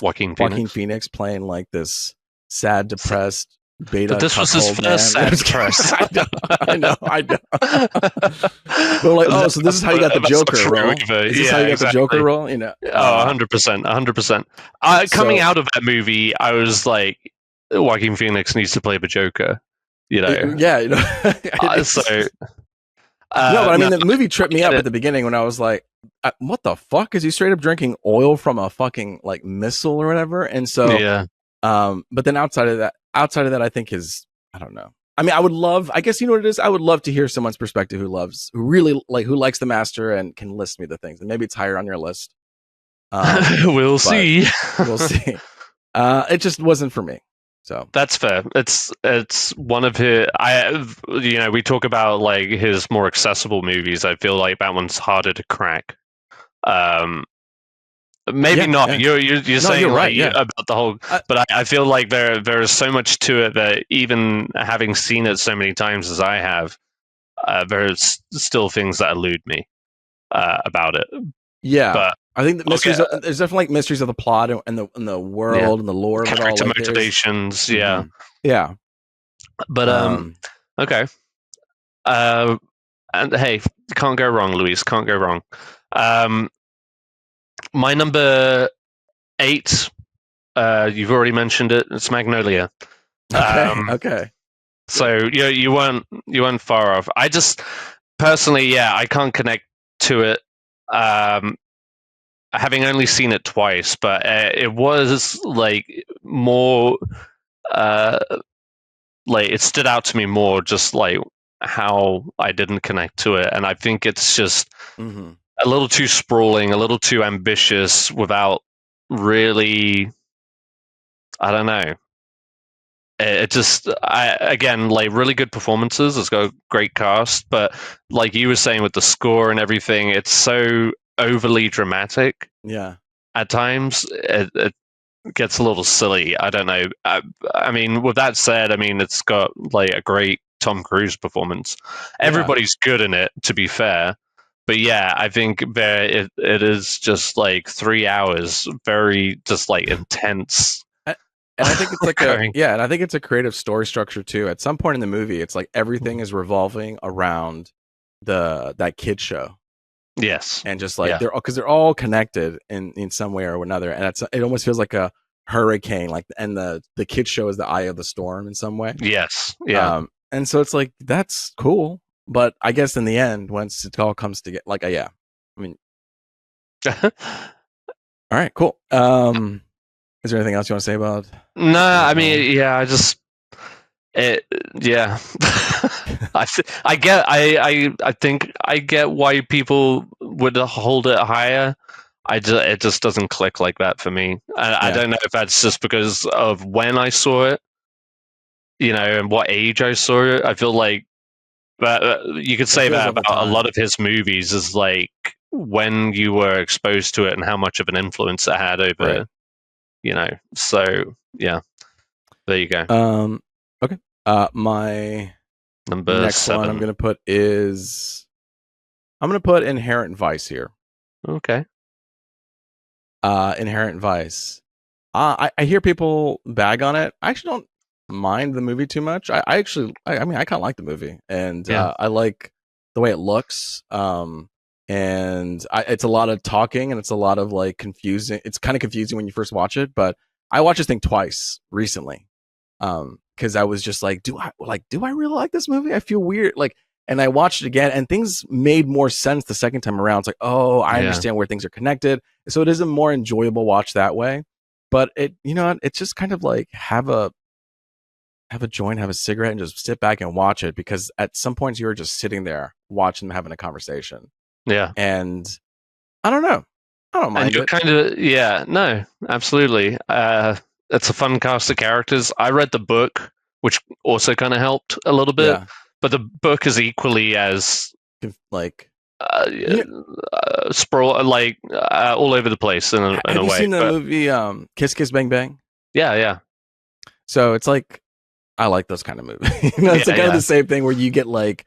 Joaquin
Phoenix playing like this sad, depressed beta.
But this was his first sad depressed.
I know. But like, oh, so this is how you got the Joker role. Is this how you got the Joker role? You know?
100%. Coming out of that movie, I was like, Joaquin Phoenix needs to play the Joker. You know,
yeah, you know.
So
no, but I mean, the movie tripped me up at the beginning when I was like, "What the fuck? Is he straight up drinking oil from a fucking like missile or whatever?" And so,
yeah.
But then outside of that, I think I don't know. I mean, I guess you know what it is. I would love to hear someone's perspective who likes the master and can list me the things, and maybe it's higher on your list.
We'll see.
We'll see. It just wasn't for me. So
that's fair. It's one of his. We talk about like his more accessible movies. I feel like that one's harder to crack. Maybe not. Yeah. You're saying you're right, about the whole, but I feel like there is so much to it that even having seen it so many times as I have, there's still things that elude me about it.
Yeah, but I think there's definitely like mysteries of the plot and the world and the lore of it all.
Character motivations, yeah.
Yeah.
But okay. And hey, can't go wrong, Luis. Can't go wrong. My number 8, you've already mentioned it. It's Magnolia.
Okay.
So you weren't far off. I just personally, I can't connect to it. Having only seen it twice, but it was like more, like it stood out to me more, just like how I didn't connect to it, and I think it's just a little too sprawling, a little too ambitious, without really, I don't know. It just, again, like really good performances. It's got a great cast, but like you were saying with the score and everything, it's so overly dramatic.
Yeah.
At times, it gets a little silly. I don't know. I mean, with that said, I mean, it's got like a great Tom Cruise performance. Everybody's good in it, to be fair. But yeah, I think it is just like 3 hours, very just like intense.
And I think it's like and I think it's a creative story structure too. At some point in the movie, it's like everything is revolving around that kid show.
Yes,
and just like they're all connected in some way or another, and it almost feels like a hurricane, like, and the kid show is the eye of the storm in some way.
Yes, yeah,
and so it's like that's cool, but I guess in the end, once it all comes together, like I mean, all right, cool. Is there anything else you want to say about?
No, I mean, I just, yeah. I think I get why people would hold it higher. It just doesn't click like that for me. I don't know if that's just because of when I saw it, and what age I saw it. I feel like you could say that about a lot of his movies, is like when you were exposed to it and how much of an influence it had over. Right. So yeah, there you go.
Okay. My
number
next
7
one I'm gonna put Inherent Vice here.
Okay.
Inherent Vice. I hear people bag on it. I actually don't mind the movie too much. I mean, I kind of like the movie, and I like the way it looks. And it's a lot of talking, and it's a lot of like confusing. It's kind of confusing when you first watch it, but I watched this thing twice recently, because I was just like, do I really like this movie? I feel weird, like, and I watched it again, and things made more sense the second time around. It's like, oh, I understand where things are connected, so it is a more enjoyable watch that way. But it's just kind of like have a joint, have a cigarette, and just sit back and watch it, because at some points you're just sitting there watching them having a conversation.
Yeah.
And I don't know. I don't mind
and you're
it.
kind of, no, absolutely. it's a fun cast of characters. I read the book, which also kind of helped a little bit, but the book is equally as
like
sprawl, like all over the place in a way.
Have you seen the movie Kiss Kiss Bang Bang?
Yeah.
So it's like, I like those kind of movies. It's kind of the same thing where you get like,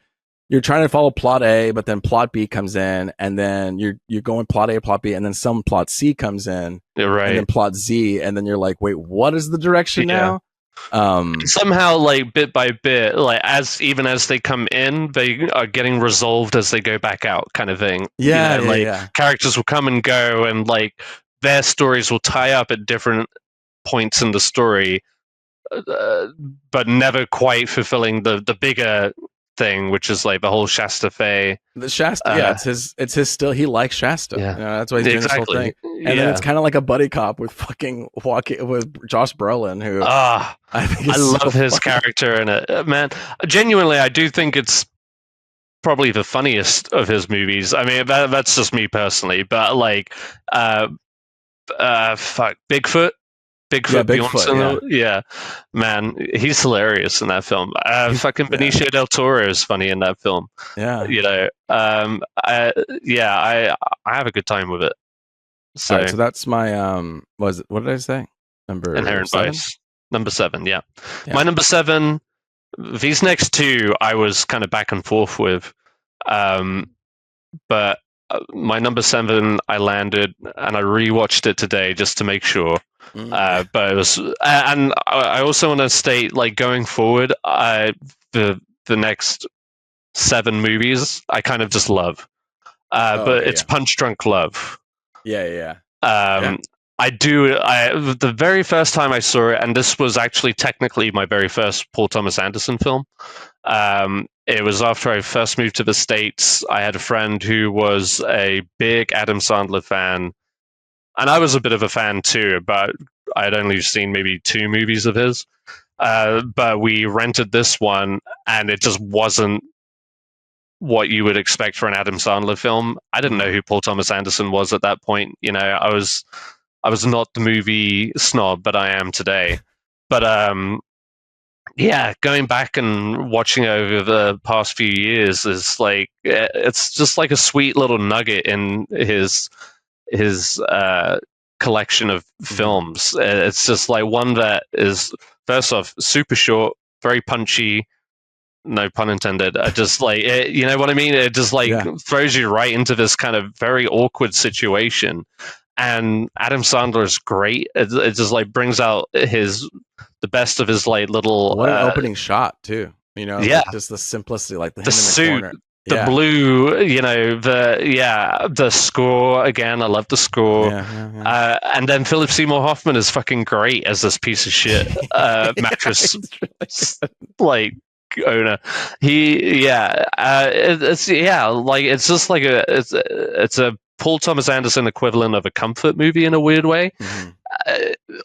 you're trying to follow plot A, but then plot B comes in, and then you're going plot A, plot B, and then some plot C comes in, and then plot Z, and then you're like, wait, what is the direction now?
Somehow, like bit by bit, like as they come in, they are getting resolved as they go back out, kind of thing. Characters will come and go, and like their stories will tie up at different points in the story, but never quite fulfilling the bigger thing, which is like the whole Shasta Faye.
The Shasta, it's his still. He likes Shasta.
Yeah,
that's why he's doing this whole thing. And then it's kind of like a buddy cop with with Josh Brolin, who
I love his character in it. Man, genuinely, I do think it's probably the funniest of his movies. I mean, that's just me personally, but like, Bigfoot. Bigfoot, man, he's hilarious in that film. Fucking Benicio del Toro is funny in that film. I have a good time with it. So,
so that's my what did I say? Number
Inherent Vice. Number 7, yeah. My number 7. These next two I was kind of back and forth with, but my number 7 I landed, and I rewatched it today just to make sure. But it was, and I also want to state, like, going forward, the next 7 movies I kind of just love, but it's Punch Drunk Love. I do. The very first time I saw it, and this was actually technically my very first Paul Thomas Anderson film. It was after I first moved to the States. I had a friend who was a big Adam Sandler fan, and I was a bit of a fan too, but I had only seen maybe 2 movies of his. But we rented this one, and it just wasn't what you would expect for an Adam Sandler film. I didn't know who Paul Thomas Anderson was at that point. I was not the movie snob, but I am today. But going back and watching over the past few years is like, it's just like a sweet little nugget in his collection of films. It's just like one that is, first off, super short, very punchy. No pun intended. Just like you know what I mean? It just like throws you right into this kind of very awkward situation. And Adam Sandler is great. It just like brings out the best of his like little.
What an opening shot too. Like just the simplicity, like the
suit,
corner.
The blue, the score again. I love the score. And then Philip Seymour Hoffman is fucking great as this piece of shit mattress like owner. It's just like it's a Paul Thomas Anderson equivalent of a comfort movie in a weird way.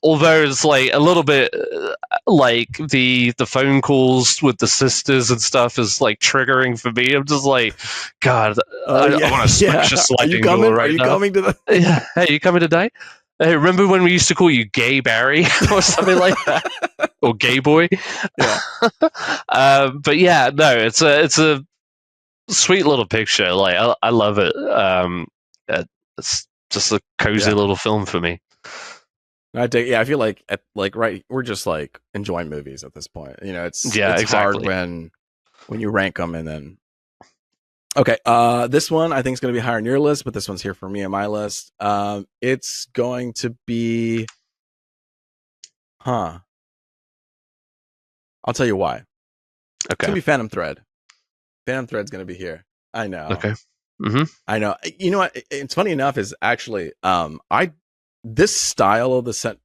Although it's like a little bit like the phone calls with the sisters and stuff is like triggering for me. I'm just like, God, I want to smash a sliding door right now. Are you coming to the? Hey, are you coming today? Hey, remember when we used to call you Gay Barry or something like that, or Gay Boy? But yeah, no, it's a sweet little picture. Like I love it. It's just a cozy little film for me.
I feel like we're just like enjoying movies at this point. It's
exactly.
hard when you rank them, and then okay, this one I think is going to be higher on your list, but this one's here for me on my list. It's going to be, I'll tell you why.
Okay,
it's going to be Phantom Thread. Phantom Thread's going to be here. I know.
Okay.
I know. You know what? It's funny enough is actually, this style of the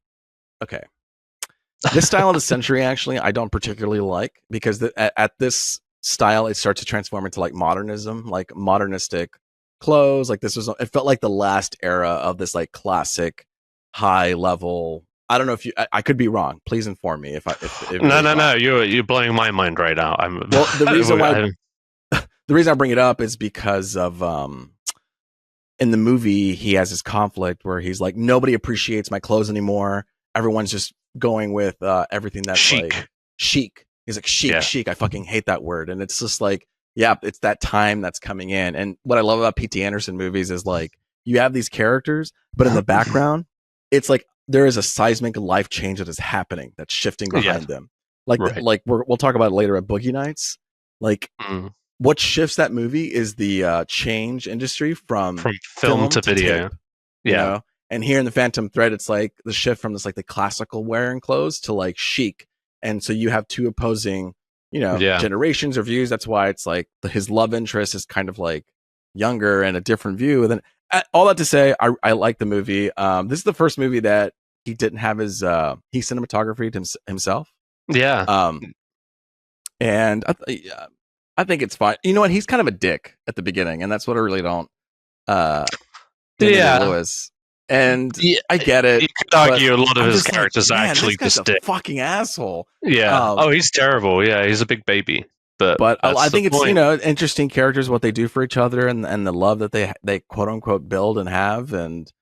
this style of the century, actually, I don't particularly like, because at this style, it starts to transform into like modernism, like modernistic clothes. Like it felt like the last era of this like classic high level. I don't know if I could be wrong. Please inform me if
no. You're blowing my mind right now.
The reason why. The reason I bring it up is because of in the movie he has this conflict where he's like, nobody appreciates my clothes anymore. Everyone's just going with everything that's
Chic.
like chic. He's like chic,
Yeah.
chic. I fucking hate that word, and it's just like, yeah, it's that time that's coming in. And what I love about P.T. Anderson movies is like you have these characters, but in the background, it's like there is a seismic life change that is happening that's shifting behind them. Like
Right.
like we'll talk about it later at Boogie Nights. Like what shifts that movie is the change industry from
film to video.
tape, you know? And here in the Phantom Thread, it's like the shift from this like the classical wearing clothes to like chic. And so you have two opposing, generations or views. That's why it's like his love interest is kind of like younger and a different view. And then all that to say, I like the movie. This is the first movie that he didn't have his he cinematographed himself.
Yeah.
And I think it's fine. You know what? He's kind of a dick at the beginning, and that's what I really don't. Lewis. And I get it.
You could argue a lot of his characters are actually
this
just a
fucking asshole.
Yeah. He's terrible. Yeah, he's a big baby. But
I think it's interesting characters, what they do for each other, and the love that they quote unquote build and have, and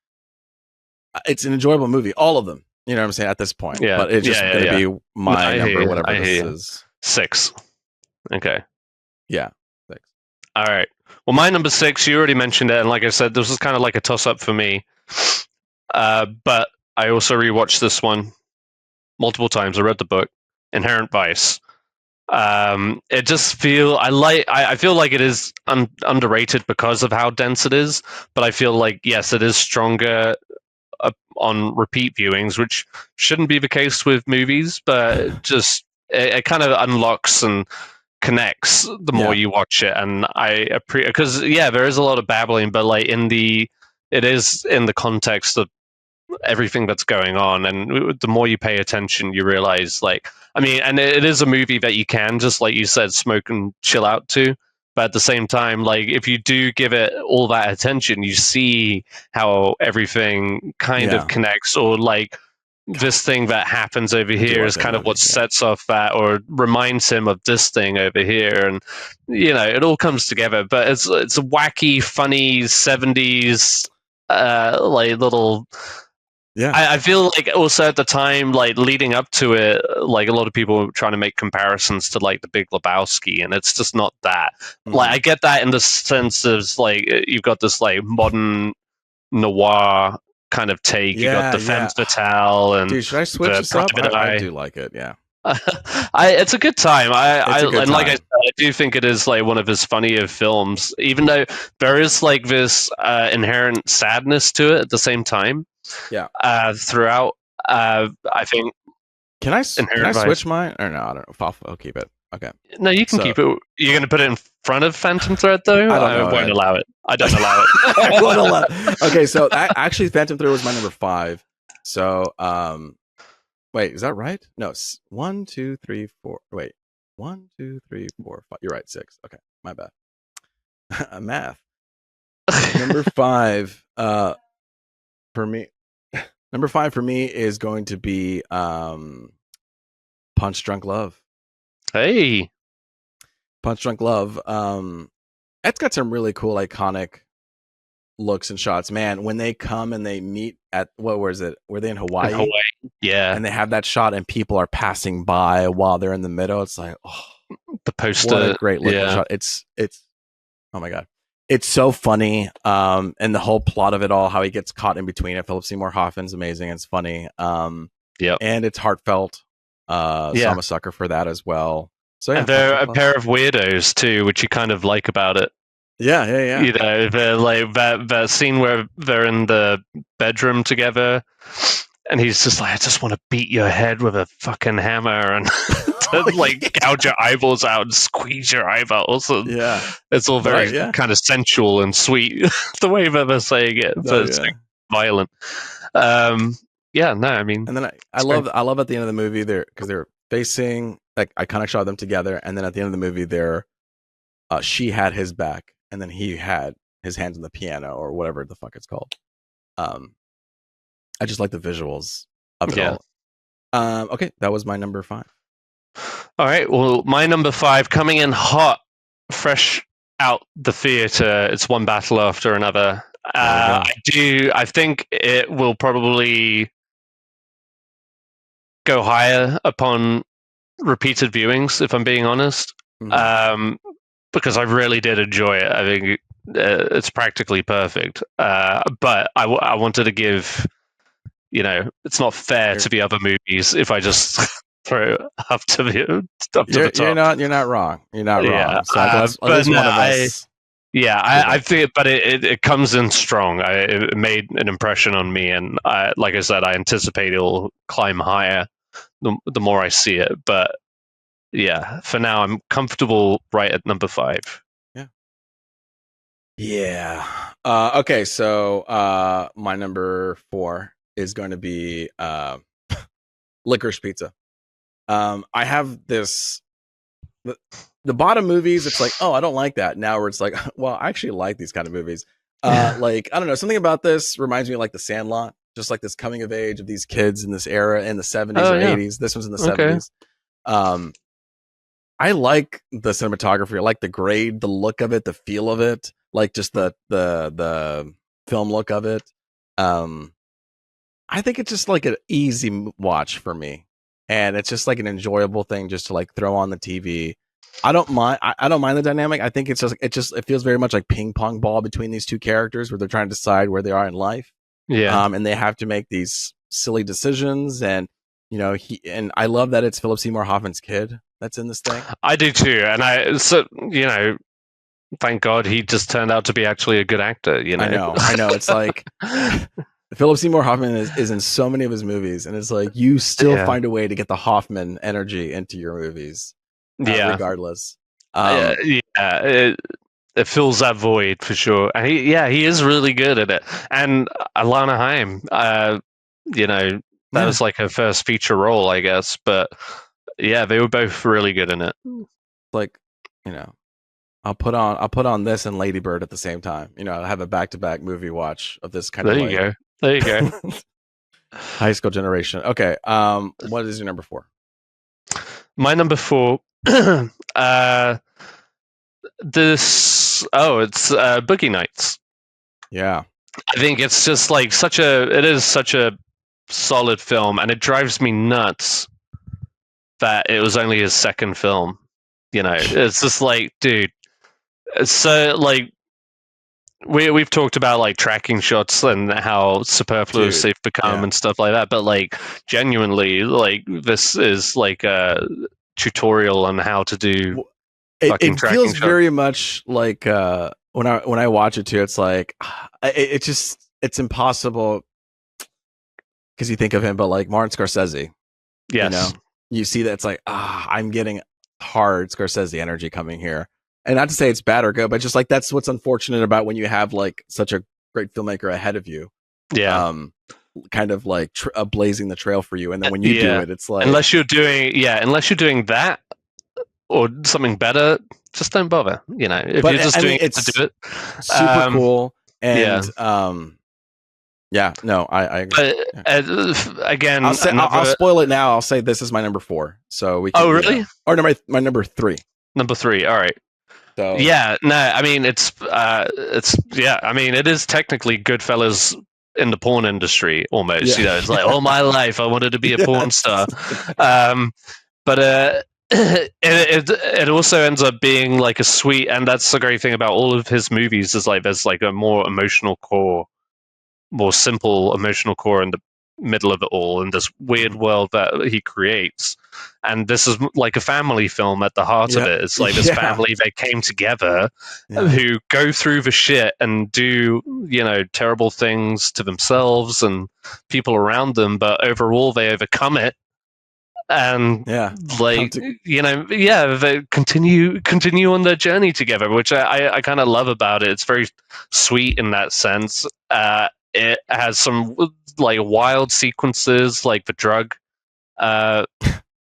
it's an enjoyable movie. All of them. You know what I'm saying at this point. Yeah. But it's just going to be my number, whatever this is.
6. Okay.
Yeah. 6.
All right. Well, my number 6, you already mentioned it, and like I said, this was kind of like a toss-up for me. But I also rewatched this one multiple times. I read the book, Inherent Vice. It just I feel like it is underrated because of how dense it is, but I feel like, yes, it is stronger on repeat viewings, which shouldn't be the case with movies, but just it kind of unlocks and connects the more you watch it. And I appreciate, because there is a lot of babbling, but like it is in the context of everything that's going on, and the more you pay attention, you realize, like, I mean, and it is a movie that you can just, like you said, smoke and chill out to, but at the same time, like, if you do give it all that attention, you see how everything kind of connects, or like this thing that happens over here is kind of what sets off that, or reminds him of this thing over here, and it all comes together. But it's a wacky, funny 70s like little.
Yeah,
I feel like also at the time, like leading up to it, like a lot of people were trying to make comparisons to like The Big Lebowski, and it's just not that. Like, I get that in the sense of like you've got this like modern noir kind of take. You got the femme fatale, and
dude, should I switch this up? I do like it. Yeah.
It's a good time. Like I said, I do think it is like one of his funnier films, even though there is like this inherent sadness to it at the same time.
Yeah.
Throughout, I think.
Can I switch mine? Or no, I don't know. I'll keep it. Okay.
No, you can keep it. You're going to put it in front of Phantom Thread, though? I won't allow it. I don't allow it.
I won't allow it. Okay, so actually, Phantom Thread was my number 5. So, wait, is that right? No, 1, 2, 3, 4. Wait, 1, 2, 3, 4, 5. You're right, 6. Okay, my bad. Math. Number 5. For me, number 5 for me is going to be Punch Drunk Love.
Hey,
Punch Drunk Love. It's got some really cool, iconic looks and shots. Man, when they come and they meet at what was it? Were they in Hawaii?
Yeah.
And they have that shot, and people are passing by while they're in the middle. It's like,
the poster.
What a great looking shot. It's oh my god. It's so funny, and the whole plot of it all, how he gets caught in between it. Philip Seymour Hoffman's amazing. It's funny, and it's heartfelt. So I'm a sucker for that as well. So
and they're a pair of weirdos too, which you kind of like about it.
Yeah.
They're like that scene where they're in the bedroom together, and he's just like, I just want to beat your head with a fucking hammer and like gouge your eyeballs out and squeeze your eyeballs. And it's all very kind of sensual and sweet the way that they're saying it, but it's like violent. I mean,
and then I love at the end of the movie there, because they're facing, like, iconic shot of them together, and then at the end of the movie they're she had his back, and then he had his hands on the piano or whatever the fuck it's called. I just like the visuals of it all. Okay, that was my number 5.
All right, well, my number 5, coming in hot, fresh out the theater. It's One Battle After Another. I think it will probably go higher upon repeated viewings, if I'm being honest, because I really did enjoy it. I think it's practically perfect. But I wanted to give, it's not fair to the other movies if I just throw up to the top.
You're not wrong. You're not
Yeah,
wrong. So at least one of us.
I think, but it comes in strong. It made an impression on me, and like I said, I anticipate it'll climb higher the more I see it. But yeah, for now, I'm comfortable right at number 5.
Yeah. Okay, so my number 4 is going to be Licorice Pizza. I have this. The bottom movies, it's like, oh, I don't like that. Now where it's like, well, I actually like these kind of movies. Like, I don't know, something about this reminds me of like The Sandlot, just like this coming of age of these kids in this era in the 70s or 80s. This was in the 70s. I like the cinematography. I like the grade, the look of it, the feel of it, like just the film look of it. I think it's just like an easy watch for me. And it's just like an enjoyable thing just to like throw on the TV. I don't mind the dynamic. I think it feels very much like ping pong ball between these two characters where they're trying to decide where they are in life.
Yeah.
And they have to make these silly decisions, and I love that it's Philip Seymour Hoffman's kid that's in this thing.
I do too. And thank God he just turned out to be actually a good actor,
I know. It's like Philip Seymour Hoffman is in so many of his movies, and it's like you still find a way to get the Hoffman energy into your movies, regardless.
It fills that void for sure. And he is really good at it. And Alana Haim, that was like her first feature role, I guess. But yeah, they were both really good in it.
Like, I'll put on this and Lady Bird at the same time. I'll have a back-to-back movie watch of this kind of.
There you go.
High School Generation. Okay. What is your number 4?
My number 4. It's Boogie Nights.
Yeah.
I think it's just like it is such a solid film, and it drives me nuts that it was only his second film. It's just like, dude. So like we've talked about like tracking shots and how superfluous they've become and stuff like that, but like genuinely, like this is like a tutorial on how to do.
It feels very much like when I watch it too. It's like it's impossible because you think of him, but like Martin Scorsese.
Yes,
you see that it's like I'm getting hard Scorsese energy coming here. And not to say it's bad or good, but just like that's what's unfortunate about when you have like such a great filmmaker ahead of you.
Yeah.
Kind of like blazing the trail for you, and then when you do it, it's like
unless you're doing that or something better, just don't bother. If you're just doing it to do it,
super cool. And I agree.
Again,
I'll spoil it now. I'll say this is my number 4. So we can.
Oh, really?
Or no, my number 3.
Number 3. All right.
So
I mean it is technically Goodfellas in the porn industry almost. It's like all my life I wanted to be a porn star. But it also ends up being like a sweet, and that's the great thing about all of his movies is like there's like a more emotional core, more simple emotional core in the middle of it all in this weird world that he creates. And this is like a family film at the heart of it. It's like this family that came together who go through the shit and do terrible things to themselves and people around them, but overall they overcome it. And they continue on their journey together, which I kind of love about it. It's very sweet in that sense. It has some like wild sequences, like the drug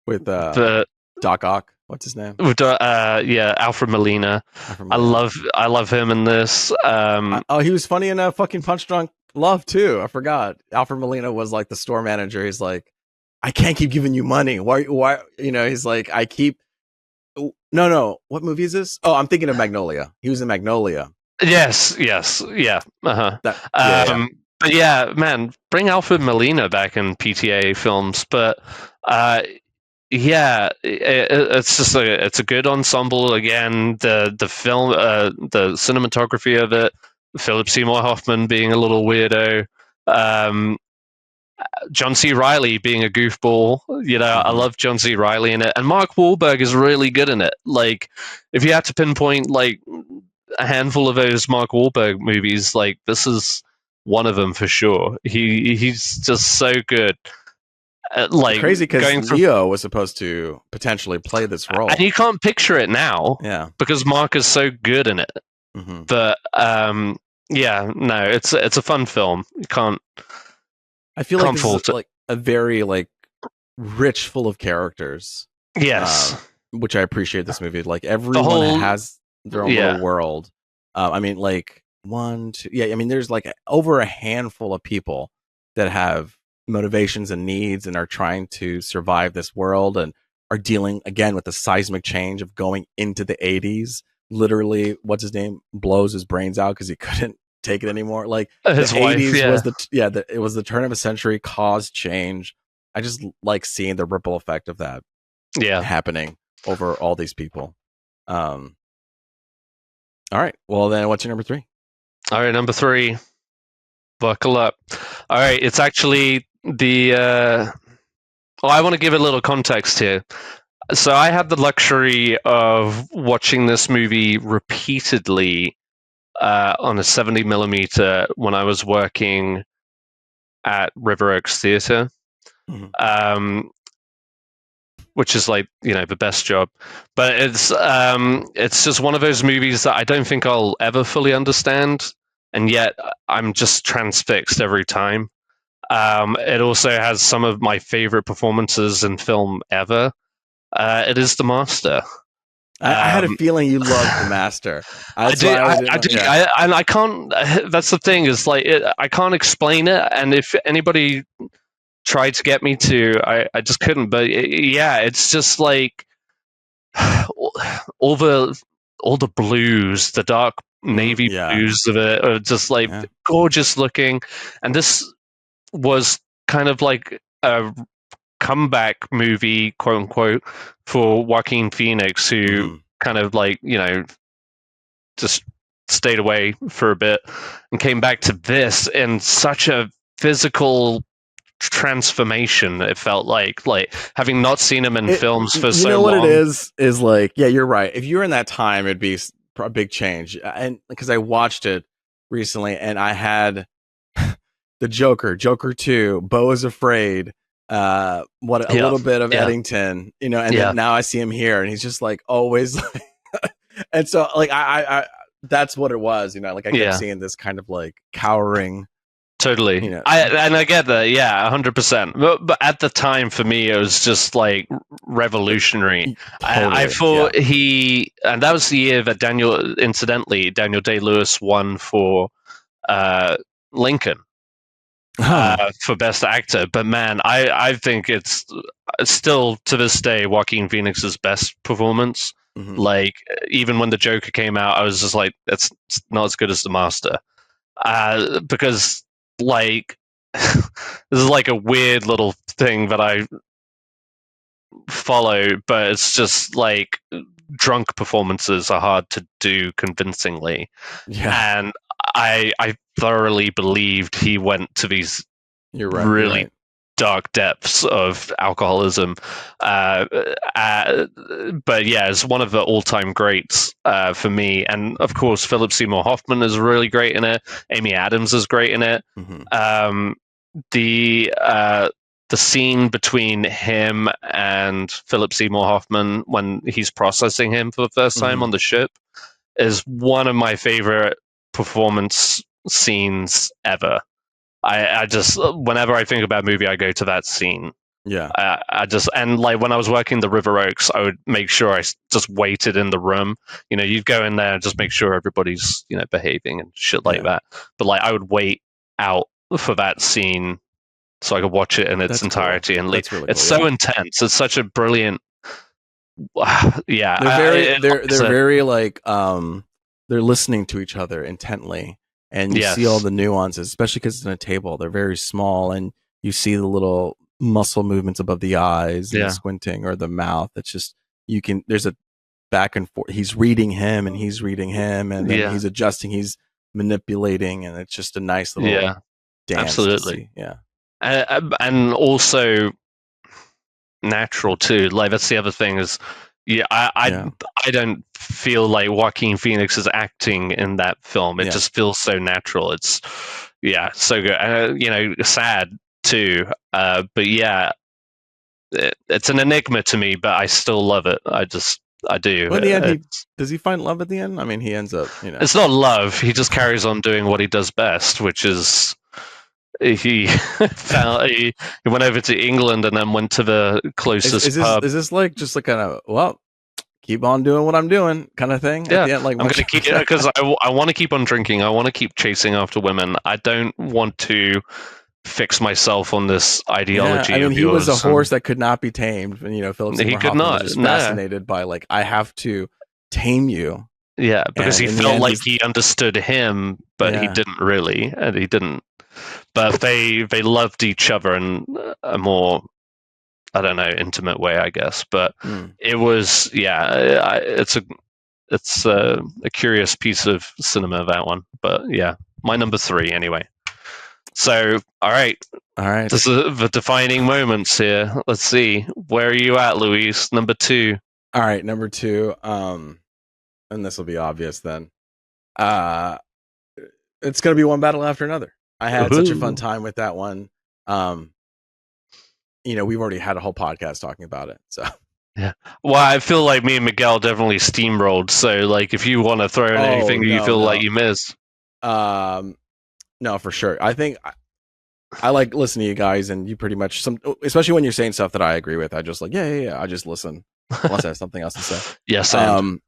with Doc Ock. What's his name?
With Alfred Molina. I love him in this.
He was funny in fucking Punch Drunk Love too. I forgot. Alfred Molina was like the store manager. He's like, I can't keep giving you money. Why? He's like, I keep. No. What movie is this? Oh, I'm thinking of Magnolia. He was in Magnolia.
Yes. Yeah. Uh-huh. But yeah, man, bring Alfred Molina back in PTA films. But yeah, it's just it's a good ensemble. Again, the film, the cinematography of it, Philip Seymour Hoffman being a little weirdo, John C. Reilly being a goofball. I love John C. Reilly in it, and Mark Wahlberg is really good in it. Like, if you had to pinpoint like a handful of those Mark Wahlberg movies, like this is one of them for sure. He's just so good. Like,
crazy because Leo was supposed to potentially play this role,
and you can't picture it now, because Mark is so good in it.
Mm-hmm.
But yeah, no, it's a fun film. You can't.
I feel like this is like a very like rich, full of characters.
Yes,
which I appreciate this movie. Like everyone has their own little world. I mean, like 1, 2, I mean, there's like over a handful of people that have motivations and needs and are trying to survive this world and are dealing again with the seismic change of going into the 80s. Literally, what's his name blows his brains out because he couldn't take it anymore. Like
his
the
wife,
80s was it was the turn of a century, caused change. I just like seeing the ripple effect of that happening over all these people. All right, well then, what's your number 3?
All right, number 3, buckle up. All right, it's actually I want to give a little context here. So I had the luxury of watching this movie repeatedly on a 70mm when I was working at River Oaks Theatre, which is like, the best job. But it's just one of those movies that I don't think I'll ever fully understand, and yet I'm just transfixed every time. It also has some of my favorite performances in film ever. It is The Master.
I had a feeling you loved The Master.
I do. And I can't. That's the thing, is like I can't explain it. And if anybody tried to get me to, I just couldn't. But it's just like all the blues, the dark navy blues of it are just like gorgeous looking. And this was kind of like a comeback movie, quote unquote, for Joaquin Phoenix, who kind of like, just stayed away for a bit and came back to this in such a physical transformation. It felt like having not seen him in films for so long. You know what
it is like, yeah, you're right. If you were in that time, it'd be a big change. And because I watched it recently and I had the Joker 2, Beau is Afraid, a little bit of Eddington, and then now I see him here and he's just like always like, and so like I that's what it was, like I kept seeing this kind of like cowering.
Totally. I get that. Yeah, 100%. But at the time for me, it was just like revolutionary. Totally, I thought and that was the year that Daniel Day-Lewis won for Lincoln. For Best Actor, but man, I think it's still to this day Joaquin Phoenix's best performance. Like, even when the Joker came out, I was just like, it's not as good as The Master, because like this is like a weird little thing that I follow, but it's just like drunk performances are hard to do convincingly, and I thoroughly believed he went to these really dark depths of alcoholism. But it's one of the all-time greats for me. And of course, Philip Seymour Hoffman is really great in it. Amy Adams is great in it. The scene between him and Philip Seymour Hoffman when he's processing him for the first time on the ship is one of my favorite performance scenes ever. I just, whenever I think about a movie, I go to that scene. And like when I was working the River Oaks, I would make sure I just waited in the room. You'd go in there and just make sure everybody's, behaving and shit like that. But like I would wait out for that scene so I could watch it in its entirety and leave. Really it's so intense. It's such a brilliant.
They're very like they're listening to each other intently. and you see all the nuances, especially because it's in a table. They're very small, and you see the little muscle movements above the eyes and the squinting or the mouth. It's just there's a back and forth. He's reading him and he's reading him, and then he's adjusting, he's manipulating, and it's just a nice little dance.
Absolutely.
Yeah.
And also natural too. Like that's the other thing is, I don't feel like Joaquin Phoenix is acting in that film. It just feels so natural. It's so good. Sad too. But it's an enigma to me, but I still love it. I do.
Well, in the end, does he find love at the end? I mean, he ends up,
It's not love. He just carries on doing what he does best, which is he went over to England and then went to the closest pub.
Is this like just like kind of, keep on doing what I'm doing kind of thing?
Yeah,
at the end, like,
I'm going to keep because I want to keep on drinking. I want to keep chasing after women. I don't want to fix myself on this ideology.
I mean,
of
he
yours.
was a horse that could not be tamed, and Philip Seymour Hoffman was just fascinated by like, I have to tame you.
Yeah, because he felt like he understood him, but he didn't really, and he didn't. But they loved each other in a more, I don't know, intimate way, I guess. But it was, it's a curious piece of cinema, that one. But my number 3 anyway. So, all right. This is the defining moments here. Let's see. Where are you at, Luis? Number 2.
All right, number 2. And this will be obvious then. It's going to be One Battle After Another. I had such a fun time with that one. We've already had a whole podcast talking about it. So
yeah. Well, I feel like me and Miguel definitely steamrolled. So, like, if you want to throw in anything you feel like you missed.
No, for sure. I think I like listening to you guys, and you pretty much especially when you're saying stuff that I agree with. I just like, I just listen unless I have something else to say.
Yes.
One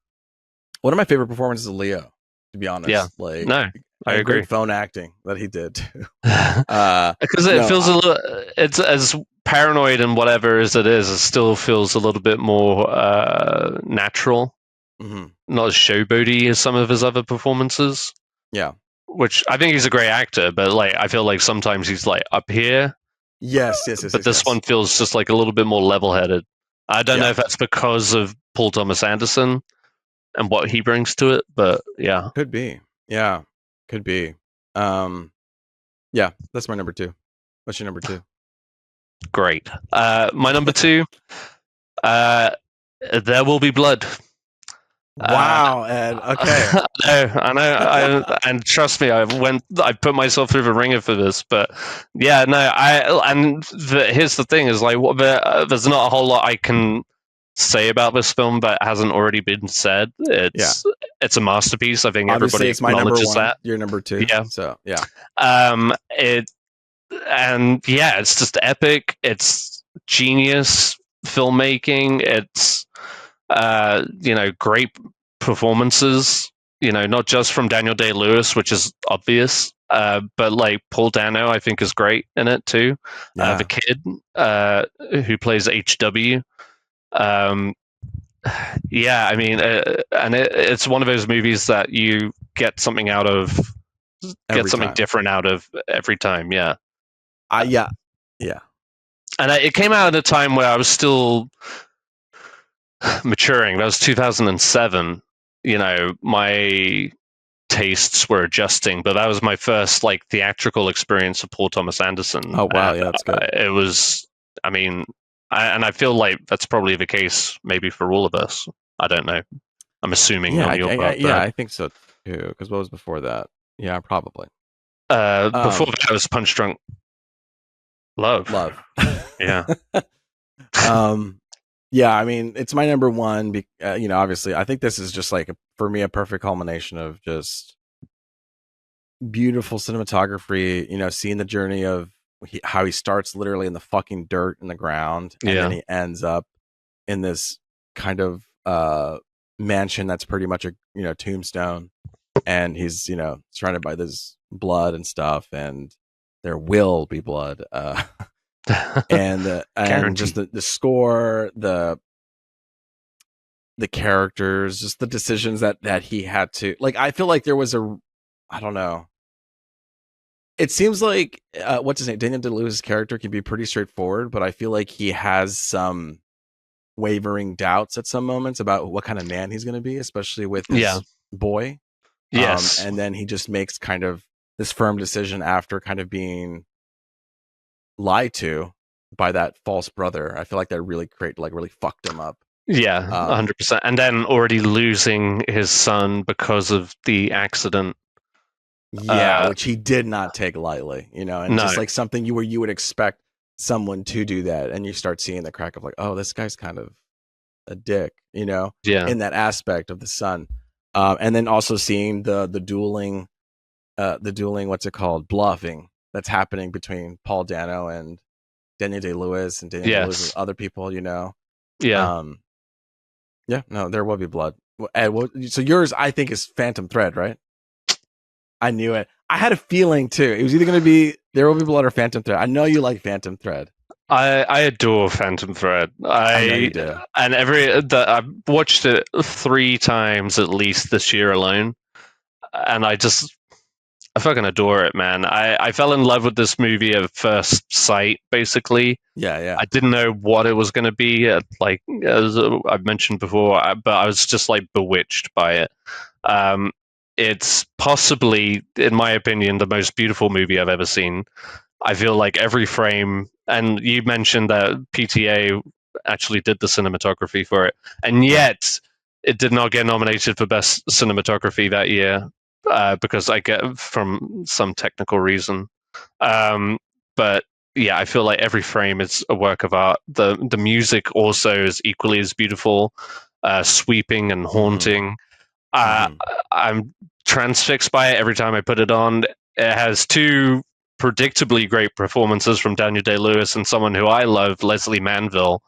of my favorite performances of Leo, to be honest.
Yeah.
Like,
no, I agree.
Great phone acting that he did too.
Because it feels a little. It's as paranoid and whatever as it is. It still feels a little bit more natural.
Mm-hmm.
Not as showboaty as some of his other performances.
Yeah.
Which I think he's a great actor, but like I feel like sometimes he's like up here.
Yes.
But this one feels just like a little bit more level-headed. I don't know if that's because of Paul Thomas Anderson and what he brings to it, but yeah.
Could be. Yeah. Could be. Yeah, that's my number 2. What's your number 2?
Great. My number 2, There Will Be Blood.
Wow, Ed. Okay.
I know. And trust me, I put myself through the ringer for this, but here's the thing: is like, there's not a whole lot I can say about this film that hasn't already been said. It's a masterpiece. I think
obviously
everybody
it's my number 1.
That.
You're number 2.
Yeah.
So yeah.
It's just epic. It's genius filmmaking. It's great performances, not just from Daniel Day-Lewis, which is obvious, but like Paul Dano, I think, is great in it too. The kid who plays HW. It's one of those movies that you get something out of, different out of every time. Yeah.
Yeah.
And it came out at a time where I was still maturing. That was 2007. My tastes were adjusting, but that was my first like theatrical experience of Paul Thomas Anderson.
Oh wow, yeah, that's good.
It was. I mean, I feel like that's probably the case, maybe for all of us. I don't know. I'm assuming.
Yeah, I think so too. Because what was before that? Yeah, probably.
Before that was Punch Drunk Love. Yeah.
Yeah, I mean, it's my number 1. Obviously, I think this is just like for me a perfect culmination of just beautiful cinematography. Seeing the journey of how he starts literally in the fucking dirt in the ground, and then he ends up in this kind of mansion that's pretty much a tombstone, and he's surrounded by this blood and stuff, and there will be blood. And just the score, the characters, just the decisions that he had to, like, I feel like there was I don't know, it seems like what's his name? Daniel Day-Lewis's character can be pretty straightforward, but I feel like he has some wavering doubts at some moments about what kind of man he's going to be, especially with his boy.
Yes.
And then he just makes kind of this firm decision after kind of being lied to by that false brother. I feel like that really really fucked him up.
Yeah, 100%. And then already losing his son because of the accident.
Yeah, which he did not take lightly, and just like something you would expect someone to do that, and you start seeing the crack of like, oh, this guy's kind of a dick, in that aspect of the son. And then also seeing the dueling, what's it called, bluffing that's happening between Paul Dano and Daniel Day-Lewis and Daniel Day-Lewis and other people,
Yeah.
No, there will be blood. So yours, I think, is Phantom Thread, right? I knew it. I had a feeling too. It was either going to be There Will Be Blood or Phantom Thread. I know you like Phantom Thread.
I adore Phantom Thread.
I know you do.
And I've watched it 3 times at least this year alone, and I fucking adore it, man. I fell in love with this movie at first sight, basically.
Yeah.
I didn't know what it was going to be, like as I've mentioned before, but I was just like bewitched by it. It's possibly, in my opinion, the most beautiful movie I've ever seen. I feel like every frame, and you mentioned that PTA actually did the cinematography for it, and yet it did not get nominated for Best Cinematography that year because I get from some technical reason. But yeah, I feel like every frame is a work of art. The music also is equally as beautiful, sweeping and haunting. I'm transfixed by it every time I put it on. It has 2 predictably great performances from Daniel Day-Lewis and someone who I love, Leslie Manville,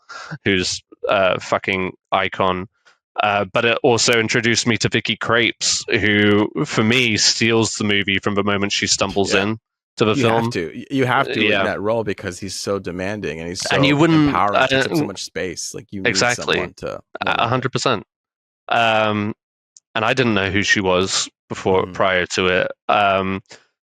who's a fucking icon. But it also introduced me to Vicky Krieps, who, for me, steals the movie from the moment she stumbles in to the film.
You have to in that role because he's so demanding and he's so empowering. Takes up so much space. Like you need someone to
100%. And I didn't know who she was prior to it.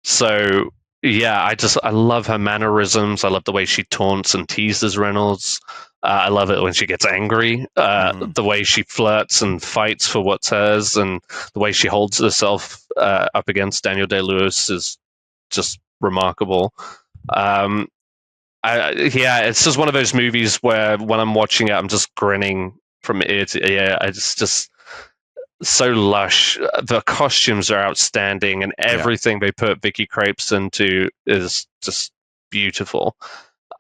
So yeah, I love her mannerisms. I love the way she taunts and teases Reynolds. I love it when she gets angry. The way she flirts and fights for what's hers, and the way she holds herself up against Daniel Day-Lewis is just remarkable. It's just one of those movies where when I'm watching it, I'm just grinning from ear to ear. It's just so lush. The costumes are outstanding, and everything they put Vicky Krieps into is just beautiful.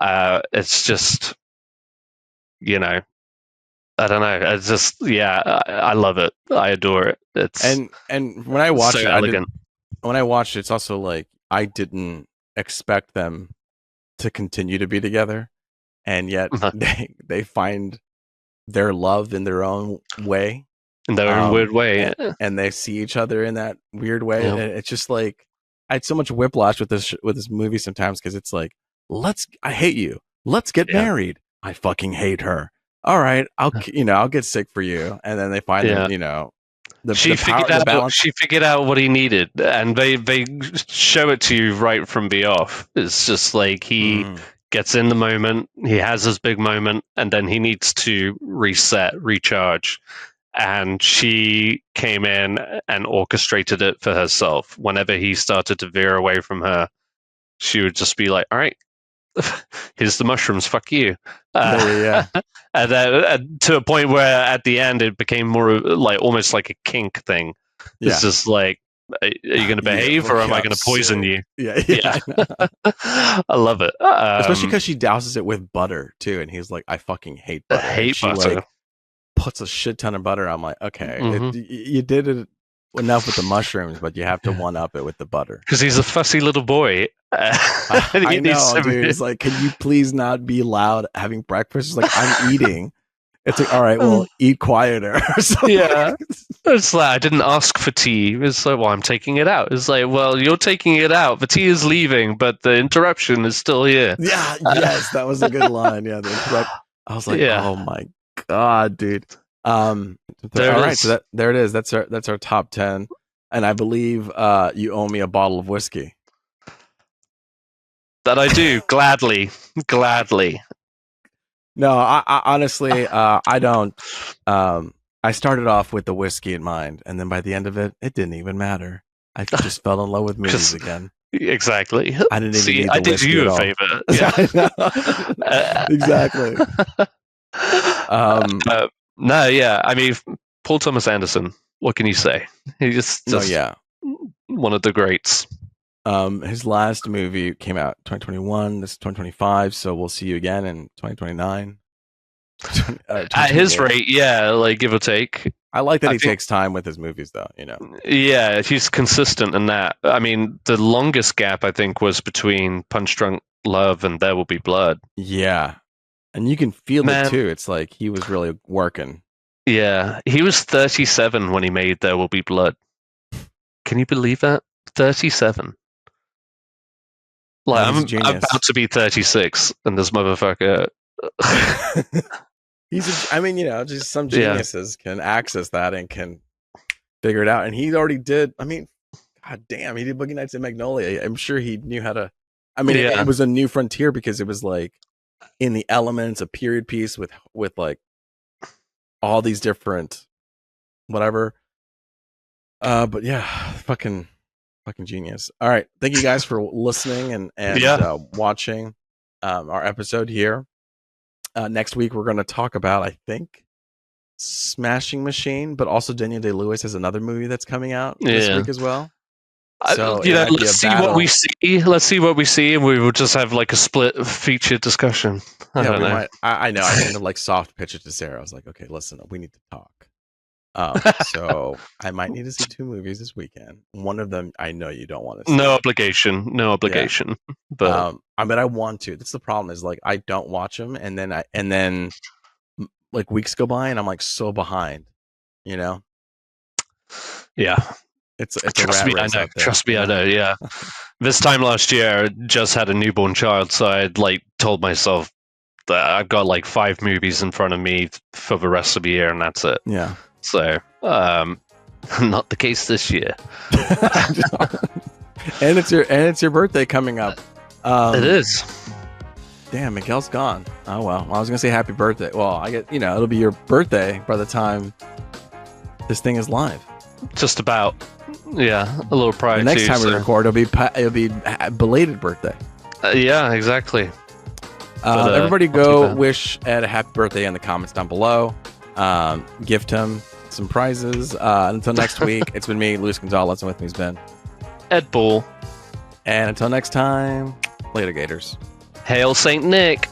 It's just, I don't know. It's just, I love it. I adore it. It's
and when I watched
so elegant.
When I watched it, it's also like I didn't expect them to continue to be together, and yet they find their love in their own way.
In their own weird way,
and they see each other in that weird way. And it's just like I had so much whiplash with this movie sometimes because it's like, I hate you. Let's get married. I fucking hate her. All right, I'll get sick for you. And then they find
she figured out what he needed, and they show it to you right from the off. It's just like he gets in the moment, he has his big moment, and then he needs to reset, recharge. And she came in and orchestrated it for herself. Whenever he started to veer away from her, she would just be like, all right, here's the mushrooms, fuck you. And then to a point where at the end it became more like almost like a kink thing. It's just like, are you going to behave or am I going to poison you?
Yeah.
I love it.
Especially because she douses it with butter too. And he's like, I fucking hate butter.
I hate butter.
Puts a shit ton of butter. I'm like, okay, you did it enough with the mushrooms, but you have to one up it with the butter.
Because he's a fussy little boy.
I know, dude. It's like, can you please not be loud having breakfast? It's like, I'm eating. It's like, all right, well, eat quieter.
Yeah. It's like, I didn't ask for tea. It's like, well, I'm taking it out. It's like, well, you're taking it out. The tea is leaving, but the interruption is still here.
Yeah, yes, that was a good line. Yeah, I was like, oh my God, dude. All right, so there it is. That's our top 10, and I believe you owe me a bottle of whiskey.
That I do gladly.
No, I honestly, I don't. I started off with the whiskey in mind, and then by the end of it, it didn't even matter. I just fell in love with movies again.
Exactly.
I didn't even need the
I did
whiskey
you
at
a
all.
favor. Yeah.
Exactly.
No, yeah. I mean, Paul Thomas Anderson. What can you say? He's just one of the greats.
His last movie came out 2021. This is 2025, so we'll see you again in 2029.
At his rate, yeah, like give or take.
I like that he takes time with his movies, though. You know.
Yeah, he's consistent in that. I mean, the longest gap I think was between Punch Drunk Love and There Will Be Blood.
Yeah, and you can feel it too. It's like he was really working.
Yeah, he was 37 when he made There Will Be Blood. Can you believe that? 37. Like I'm about to be 36, and this motherfucker.
I mean, you know, just some geniuses can access that and can figure it out. And he already did. I mean, god damn, he did Boogie Nights and Magnolia. I'm sure he knew how to. I mean, it was a new frontier because it was like in the elements, a period piece with like all these different whatever. But yeah, fucking genius. All right, thank you guys for listening and watching our episode here. Next week we're going to talk about, I think, Smashing Machine, but also Daniel Day-Lewis has another movie that's coming out this week as well. So
let's see what we see. Let's see what we see, and we will just have like a split feature discussion. I don't know.
I know. I kind of like soft pitch it to Sarah. I was like, okay, listen, we need to talk. So I might need to see 2 movies this weekend. One of them I know you don't want to see.
No obligation. Yeah. But
I mean, I want to. That's the problem. Is like I don't watch them, and then like weeks go by, and I'm like so behind. You know?
Yeah.
It's
Trust me, I know. Trust me, I know. Yeah. This time last year, I just had a newborn child, so I'd like told myself that I've got like 5 movies in front of me for the rest of the year, and that's it.
Yeah.
So, not the case this year.
And it's your birthday coming up.
It is.
Damn, Miguel's gone. Oh well. I was gonna say happy birthday. Well, I get it'll be your birthday by the time this thing is live.
Just about. Yeah, a little prior.
The next time we record, it'll be belated birthday.
Yeah, exactly.
Everybody go wish Ed a happy birthday in the comments down below. Gift him some prizes. Until next week, it's been me, Luis Gonzalez, and with me has been
Ed Bull.
And until next time, later, Gators.
Hail Saint Nick.